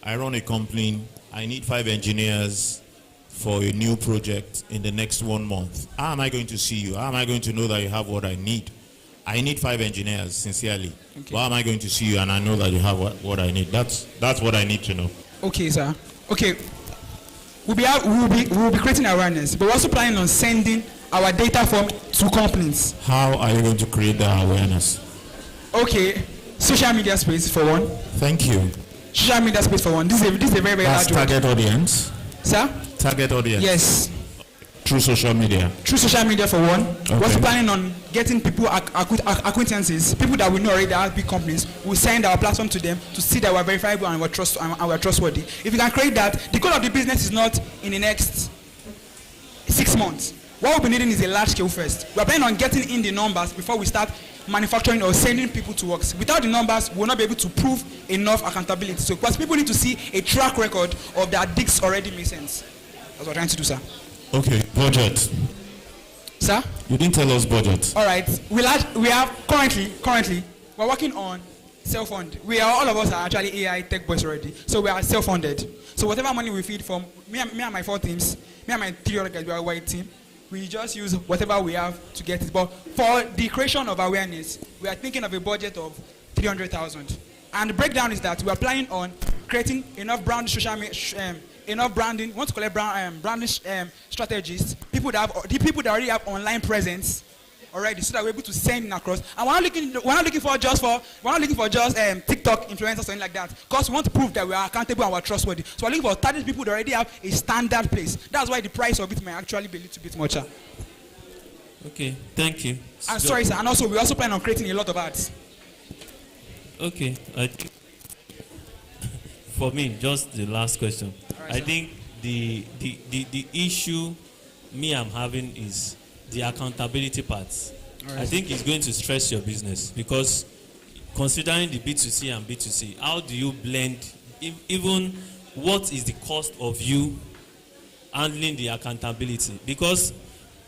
I run a company. I need 5 engineers for a new project in the next 1 month. How am I going to see you? How am I going to know that you have what I need? I need 5 engineers, sincerely. Okay. How am I going to see you and I know that you have what I need? That's what I need to know. Okay, sir. Okay. We'll be creating awareness, but we're also planning on sending our data form to companies. How are you going to create that awareness? Okay, social media space for one. Thank you. Social media space for one. This is a very large target audience. Sir? Target audience. Yes. Through social media. Through social media for one. Okay. We're also planning on getting people acquaintances, people that we know already that have big companies. We send our platform to them to see that we're verifiable and we're trustworthy. If you can create that, the goal of the business is not in the next 6 months. What we'll be needing is a large scale first. We're planning on getting in the numbers before we start manufacturing or sending people to work. Without the numbers, we'll not be able to prove enough accountability. So, because people need to see a track record of their digs already make sense. That's what we're trying to do, sir. Okay, budget. Sir? You didn't tell us budget. All right. We have currently, we're working on self-fund. All of us are actually AI tech boys already. So we are self-funded. So whatever money we feed from, me and my 4 teams, me and my 3 other guys, we are a white team. We just use whatever we have to get it. But for the creation of awareness, we are thinking of a budget of 300,000. And the breakdown is that we are planning on creating enough brand social media, enough branding. We want to collect branding strategists, people that already have online presence, already, so that we're able to send in across. And we're not looking for just TikTok influencers or something like that, because we want to prove that we are accountable and we're trustworthy. So we're looking for 30 people that already have a standard place. That's why the price of it may actually be a little bit much. Okay, thank you. I'm sorry, sir. And also, we also plan on creating a lot of ads. Okay, I think for me, just the last question. Right, I sir. think the issue me I'm having is the accountability part. All right, I sir. think it's going to stress your business, because considering the B2C and B2C, how do you blend, even what is the cost of you handling the accountability? Because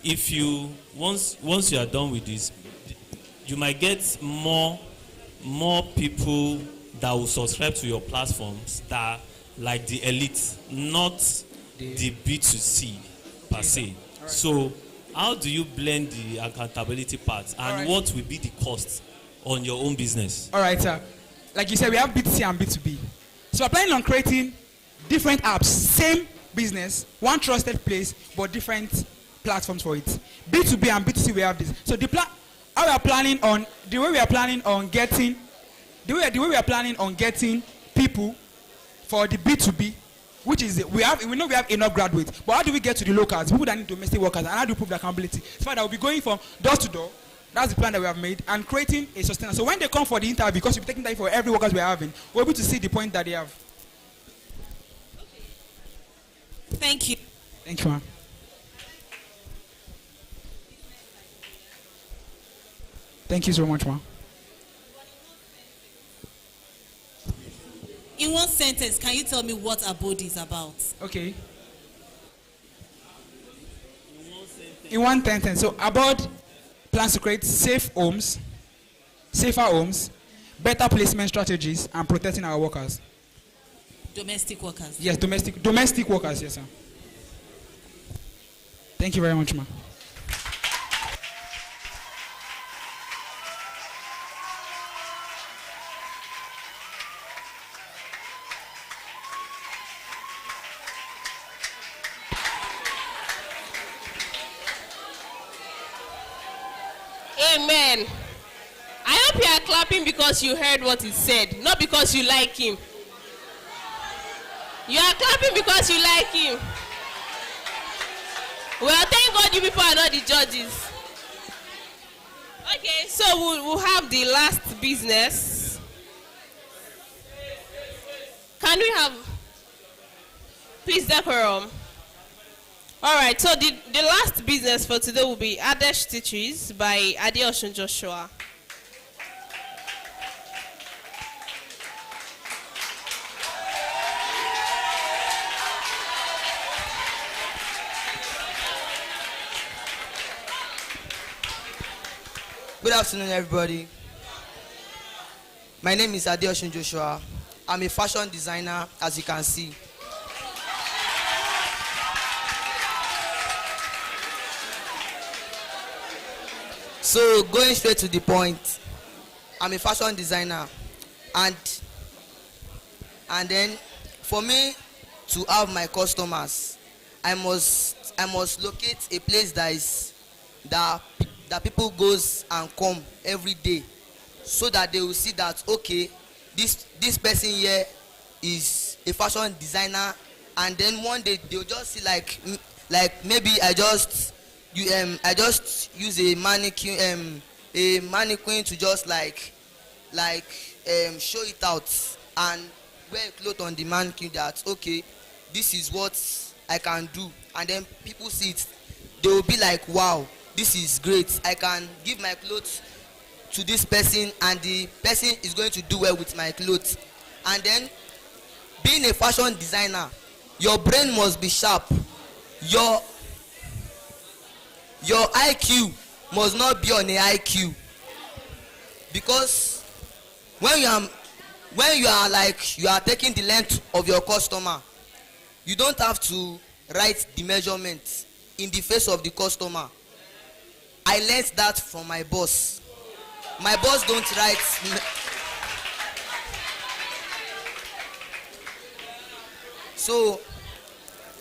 if you once you are done with this, you might get more people that will subscribe to your platforms that like the elite, not the B2C per se. Right. So how do you blend the accountability part, and Right. what will be the cost on your own business? All right, sir. Like you said, we have B2C and B2B. So we're planning on creating different apps, same business, one trusted place, but different platforms for it. B2B and B2C, we have this. So the way we are planning on getting people for the B2B, which is we know we have enough graduates, but how do we get to the locals, people that need domestic workers, and how do we prove their accountability? So that we'll be going from door to door. That's the plan that we have made, and creating a sustainer. So when they come for the interview, because we're taking time for every workers we're having, we're able to see the point that they have. Thank you. Thank you, ma'am. Thank you so much, ma'am. In one sentence, can you tell me what Abode is about? Okay. In one sentence, so Abode plans to create safer homes, better placement strategies, and protecting our workers. Domestic workers. Yes, domestic workers, yes, sir. Thank you very much, ma'am. Amen. I hope you are clapping because you heard what he said, not because you like him. You are clapping because you like him. Well, thank God you people are not the judges. Okay, so we'll have the last business. Can we have, please, decorum. All right, so the last business for today will be Adesh Stitches by Adeosun Joshua. Good afternoon, everybody. My name is Adeosun Joshua. I'm a fashion designer, as you can see. So, going straight to the point, I'm a fashion designer, and then for me to have my customers, I must locate a place that people goes and come every day, so that they will see that, okay, this person here is a fashion designer, and then one day they'll just see like maybe I just use a mannequin to just like show it out and wear a cloth on the mannequin that, okay, this is what I can do, and then people see it, they will be like, wow, this is great, I can give my clothes to this person and the person is going to do well with my clothes. And then being a fashion designer, your brain must be sharp, your IQ must not be on a IQ, because when you are taking the length of your customer, you don't have to write the measurement in the face of the customer. I learned that from my boss. My boss don't write. So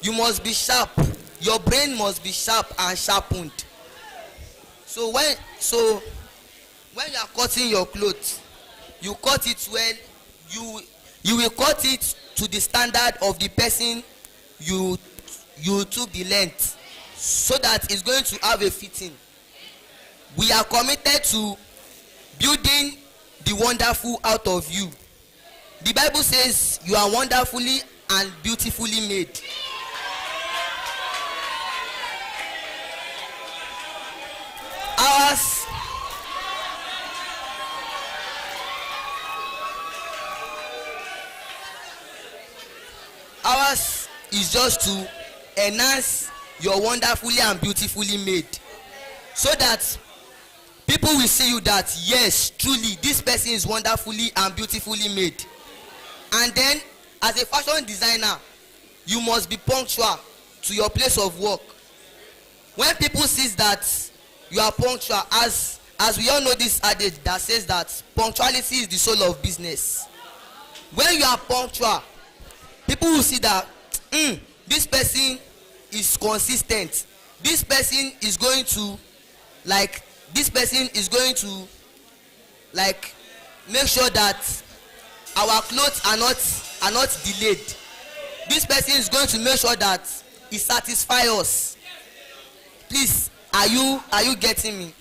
you must be sharp. Your brain must be sharp and sharpened. So when So when you are cutting your clothes, you cut it well. You will cut it to the standard of the person you took the length, so that it's going to have a fitting. We are committed to building the wonderful out of you. The Bible says you are wonderfully and beautifully made. Ours is just to enhance your wonderfully and beautifully made, so that people will see you that yes, truly this person is wonderfully and beautifully made. And then as a fashion designer, you must be punctual to your place of work. When people see that you are punctual, as we all know this adage that says that punctuality is the soul of business. When you are punctual, people will see that this person is consistent. This person is going to make sure that our clothes are not delayed. This person is going to make sure that it satisfies us. Please, are you getting me?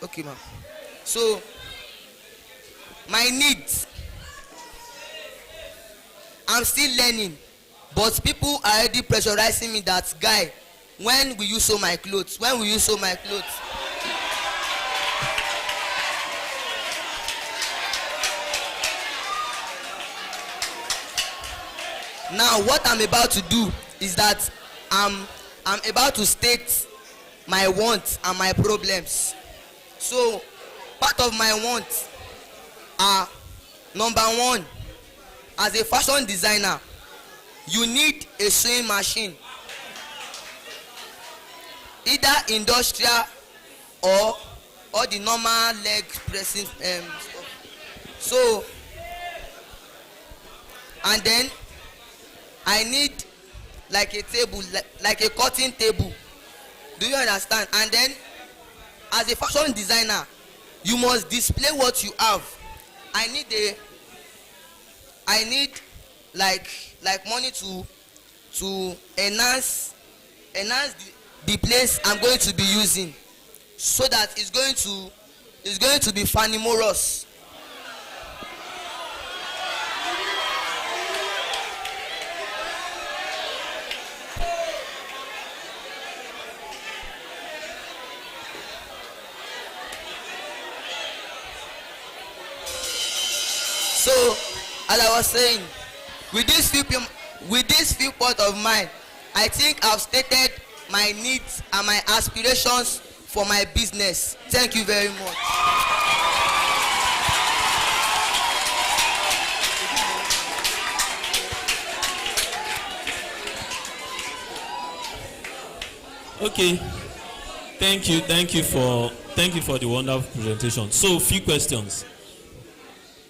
Okay, ma'am. So my needs, I'm still learning, but people are already pressurizing me that, guy, when will you sew my clothes? When will you sew my clothes? Now what I'm about to do is that I'm about to state my wants and my problems. So part of my wants are, number one, as a fashion designer, you need a sewing machine, either industrial or the normal leg pressing stuff. So, and then I need like a table, like a cutting table. Do you understand? And then as a fashion designer, you must display what you have. I need like money to enhance the place I'm going to be using, so that it's going to be fanimorous. So, as I was saying, with this viewpoint of mine, I think I've stated my needs and my aspirations for my business. Thank you very much. Okay, thank you for the wonderful presentation. So, few questions.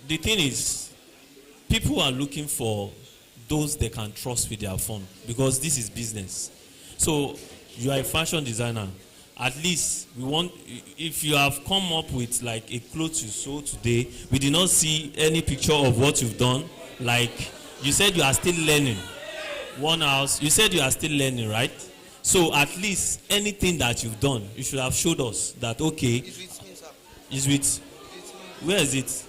The thing is, people are looking for those they can trust with their phone, because this is business. So you are a fashion designer. At least we want, if you have come up with like a clothes you sew today, we did not see any picture of what you've done. Like you said, you are still learning. One house, you said you are still learning, right? So at least anything that you've done, you should have showed us that, okay, is with, where is it?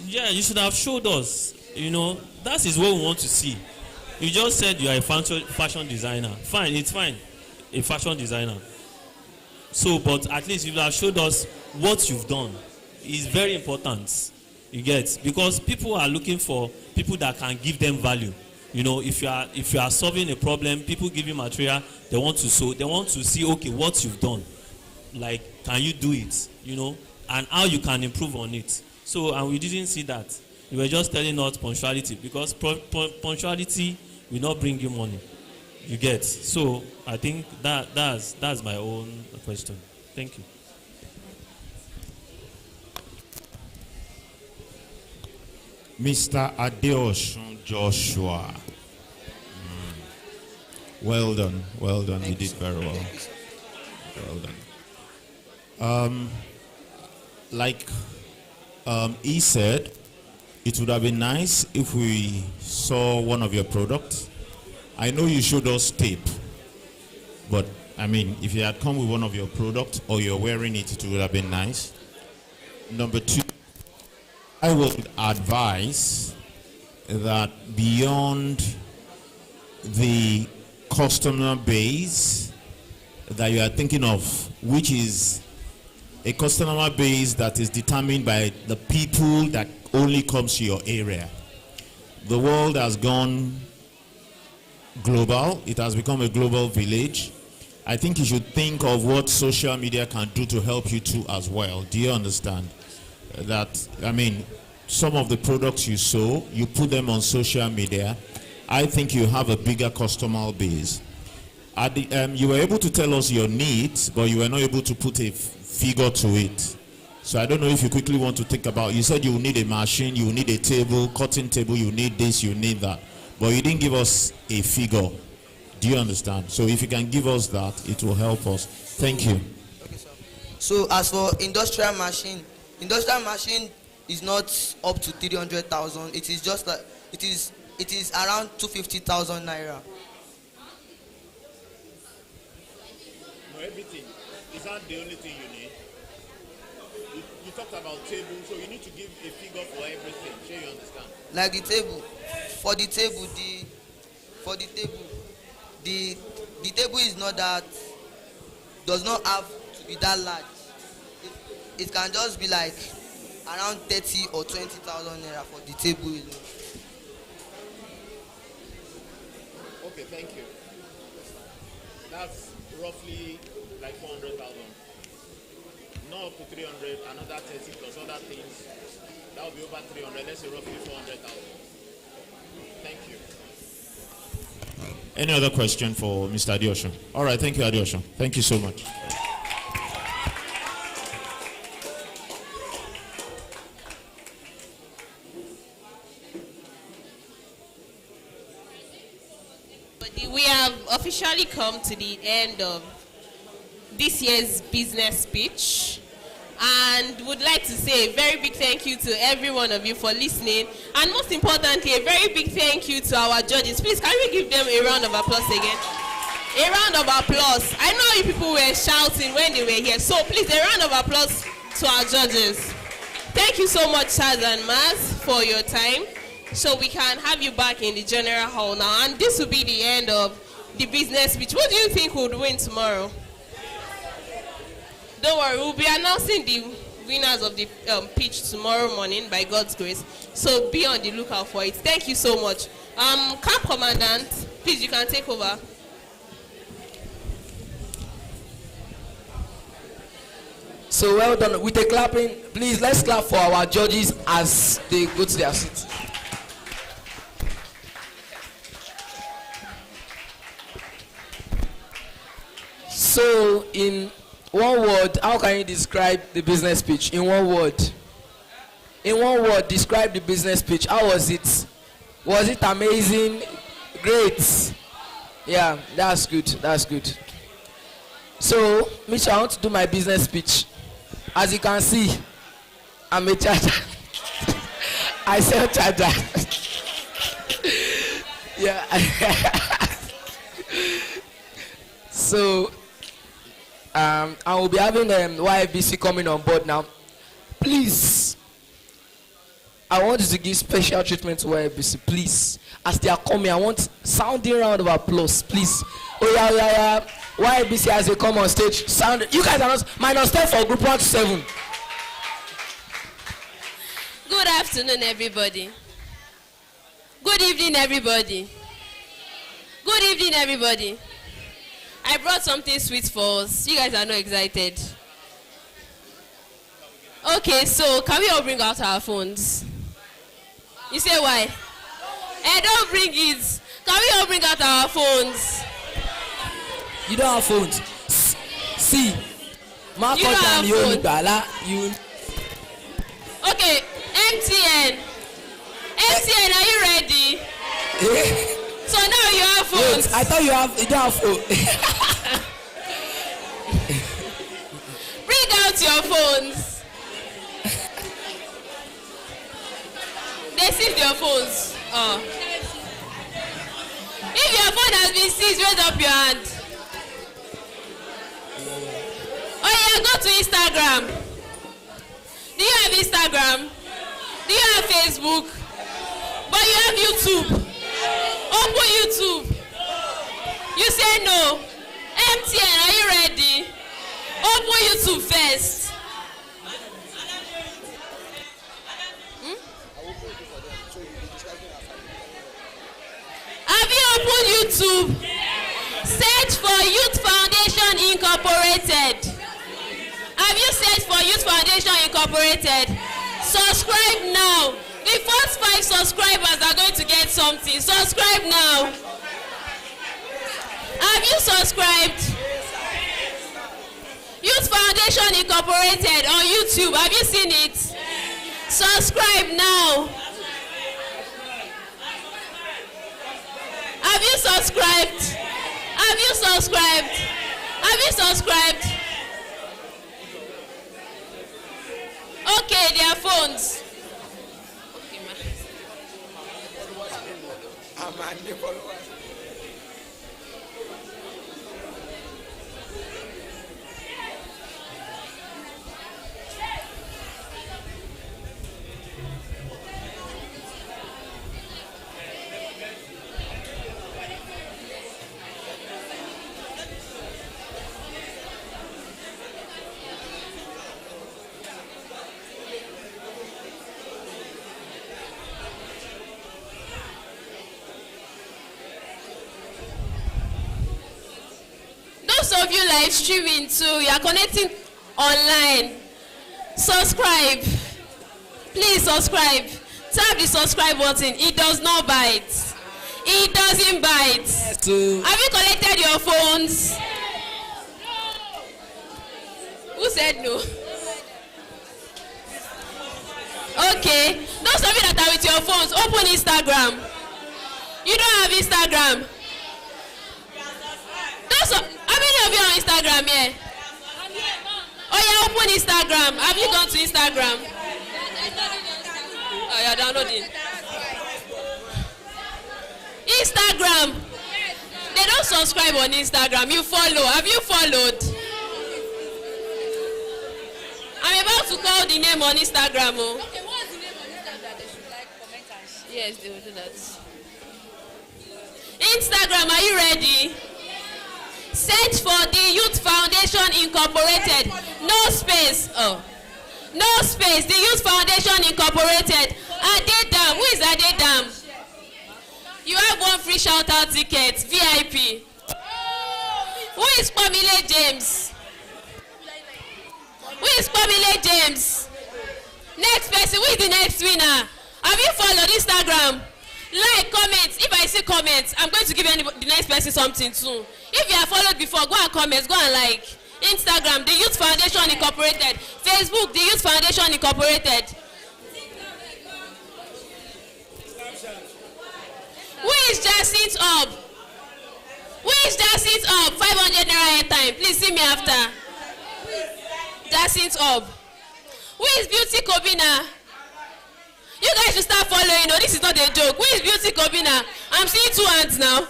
Yeah, you should have showed us. You know, that is what we want to see. You just said you are a fashion designer. Fine, it's fine, a fashion designer. So, but at least you have showed us what you've done. It's very important, you get, because people are looking for people that can give them value. You know, if you are solving a problem, people give you material, they want to sew, they want to see, okay, what you've done. Like, can you do it? You know, and how you can improve on it. So, and we didn't see that. You were just telling us punctuality, because punctuality will not bring you money. You get. So I think that's my own question. Thank you. Mr. Adeosun Joshua. Well done. Well done. You did very well. Well done. Like he said, it would have been nice if we saw one of your products. I know you showed us tape, but I mean, if you had come with one of your products or you're wearing it, it would have been nice. Number two, I would advise that beyond the customer base that you are thinking of, which is a customer base that is determined by the people that only comes to your area. The world has gone global. It has become a global village. I think you should think of what social media can do to help you too as well. Do you understand? That, I mean, some of the products you saw, you put them on social media. I think you have a bigger customer base. You were able to tell us your needs, but you were not able to put a figure to it. So I don't know if you quickly want to think about, you said you need a machine, you need a table, cutting table, you need this, you need that. But you didn't give us a figure. Do you understand? So if you can give us that, it will help us. Thank you. Okay, sir. So as for industrial machine is not up to 300,000. It is just like it is around 250,000 naira. No, everything. Is that the only thing you need? You talked about table, so you need to give a figure for everything. Sure, you understand? Like the table, the table is not that, does not have to be that large. It can just be like around 30 or 20,000 naira for the table. Okay, thank you. That's roughly like 400,000. Not up to 300, another 30 plus other things. That will be over 300. Let's say roughly 400,000. Thank you. Any other question for Mr. Adeosun? All right, thank you, Adeosun. Thank you so much. We have officially come to the end of this year's business speech, and would like to say a very big thank you to every one of you for listening, and most importantly, a very big thank you to our judges. Please, can we give them a round of applause again? A round of applause. I know you people were shouting when they were here, so please, a round of applause to our judges. Thank you so much, Chaz and Maz, for your time. So we can have you back in the general hall now, and this will be the end of the business speech. What do you think would win tomorrow? Don't worry, we'll be announcing the winners of the pitch tomorrow morning by God's grace. So be on the lookout for it. Thank you so much. Camp Commandant, please, you can take over. So well done. With a clapping, please let's clap for our judges as they go to their seats. So in one word, how can you describe the business pitch? In one word. In one word, describe the business pitch. How was it? Was it amazing? Great. Yeah, that's good. That's good. So, Mitch, I want to do my business pitch. As you can see, I'm a charger. I sell charger. Yeah. So, I will be having YFBC coming on board now. Please, I want you to give special treatment to YFBC, please. As they are coming, I want sounding round of applause, please. Oh yeah, yeah, yeah. YFBC as they come on stage, sound. You guys are not -10 for group 1 to 7. Good afternoon, everybody. Good evening, everybody. Good evening, everybody. I brought something sweet for us. You guys are not excited. Okay, so can we all bring out our phones? You say why? Don't bring it. Can we all bring out our phones? You don't have phones. See, Mark You don't have phone. you. Okay, MTN. MTN, are you ready? So now you have phones. Wait, I thought you don't have phone. Bring out your phones. They seized your phones. Oh. If your phone has been seized, raise up your hand. Oh yeah, go to Instagram. Do you have Instagram? Do you have Facebook? But you have YouTube. Open YouTube. You say no. MTN, are you ready? Open YouTube first. Have you opened YouTube? Search for Youth Foundation Incorporated. Have you searched for Youth Foundation Incorporated? Subscribe now. The first 5 subscribers are going to get something. Subscribe now. Have you subscribed? Youth Foundation Incorporated on YouTube. Have you seen it? Subscribe now. Have you subscribed? Have you subscribed? Have you subscribed? Okay, their phones. Those of you live streaming too, you are connecting online. Subscribe. Please subscribe. Tap the subscribe button. It does not bite. It doesn't bite. Have you collected your phones? Who said no? Okay. Those of you that are with your phones, open Instagram. You don't have Instagram. How many of you are on Instagram here? Oh yeah, open Instagram. Have you gone to Instagram? Oh, you're downloading. Instagram. They don't subscribe on Instagram. You follow. Have you followed? I'm about to call the name on Instagram. Oh. Okay, what's the name on Instagram? They should like, comment, and share. Yes, they will do that. Instagram, are you ready? Search for the Youth Foundation Incorporated. No space. Oh. No space. The Youth Foundation Incorporated. Adedam. Who is Adedam? You have one free shout-out ticket. VIP. Who is Pamile James? Who is Pamile James? Next person. Who is the next winner? Have you followed Instagram? Like, comment. If I see comments, I'm going to give the next person something soon. If you have followed before, go and comment, go and like. Instagram, the Youth Foundation Incorporated. Facebook, the Youth Foundation Incorporated. Who is Jacinth Up? Who is Jacinth Up? 500 naira airtime. Please see me after. Jacinth Up. Who is Beauty Kobina? You guys should start following. No, this is not a joke. Who is Beauty Kobina? I'm seeing 2 hands now.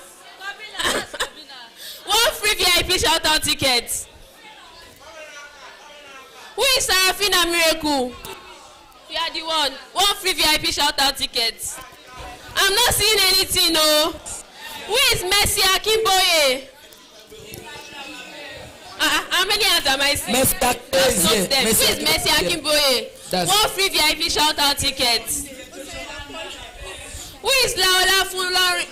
One free VIP shout-out ticket. Who is Sarafina Miracle? You are the one. One free VIP shout-out ticket. I'm not seeing anything, no. Who is Mercy Akimboye? How many hands am I seeing? Who is Mercy Akimboye? One free VIP shout-out ticket. Who is Laola Funlori?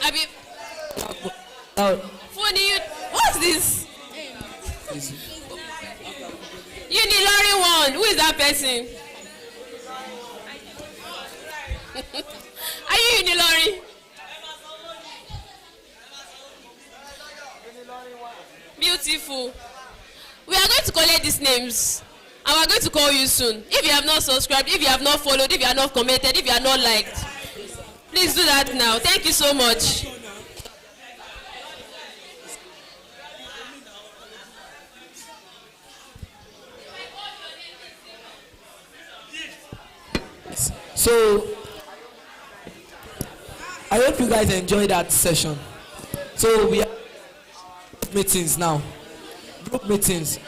Funny, what's this? Unilori one. Who is that person? Are you Unilori? Beauty these names. And we're going to call you soon. If you have not subscribed, if you have not followed, if you have not commented, if you have not liked, please do that now. Thank you so much. So, I hope you guys enjoyed that session. So we have meetings now. Group meetings.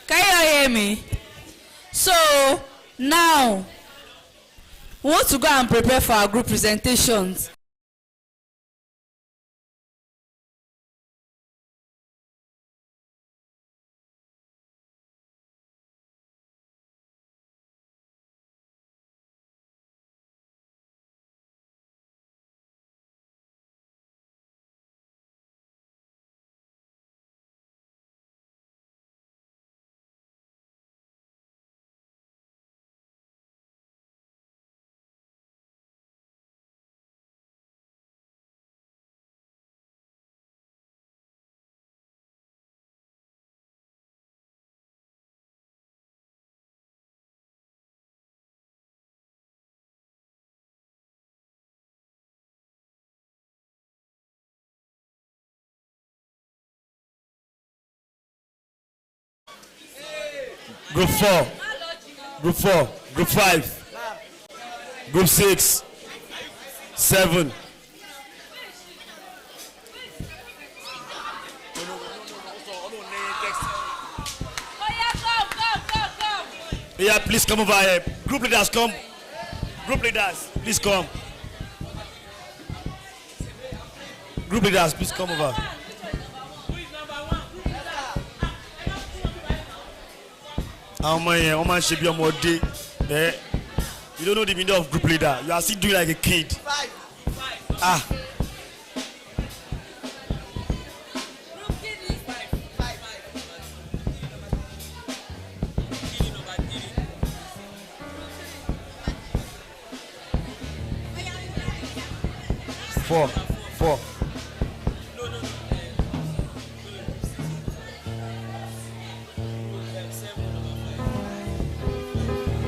Can you hear me? So now we want to go and prepare for our group presentations. Group 4, Group 4, Group 5, Group 6, 7. Yeah, please come over here. Group leaders, come. Group leaders, please come. Group leaders, please come over. How many should be more day? You don't know the meaning of group leader. You are still doing like a kid. Ah. Four.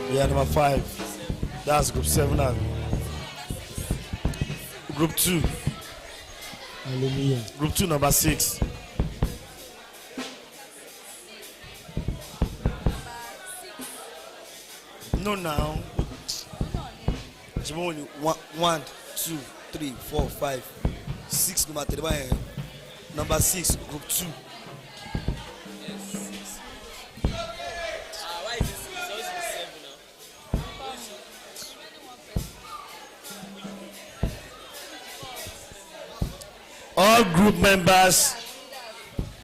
Yeah, number 5. That's group 7 now. Group 2. Hallelujah. Group 2, number 6. No, now. It's only 1, 2, 3, 4, 5, 6. Number 3. Number 6, group 2. All group members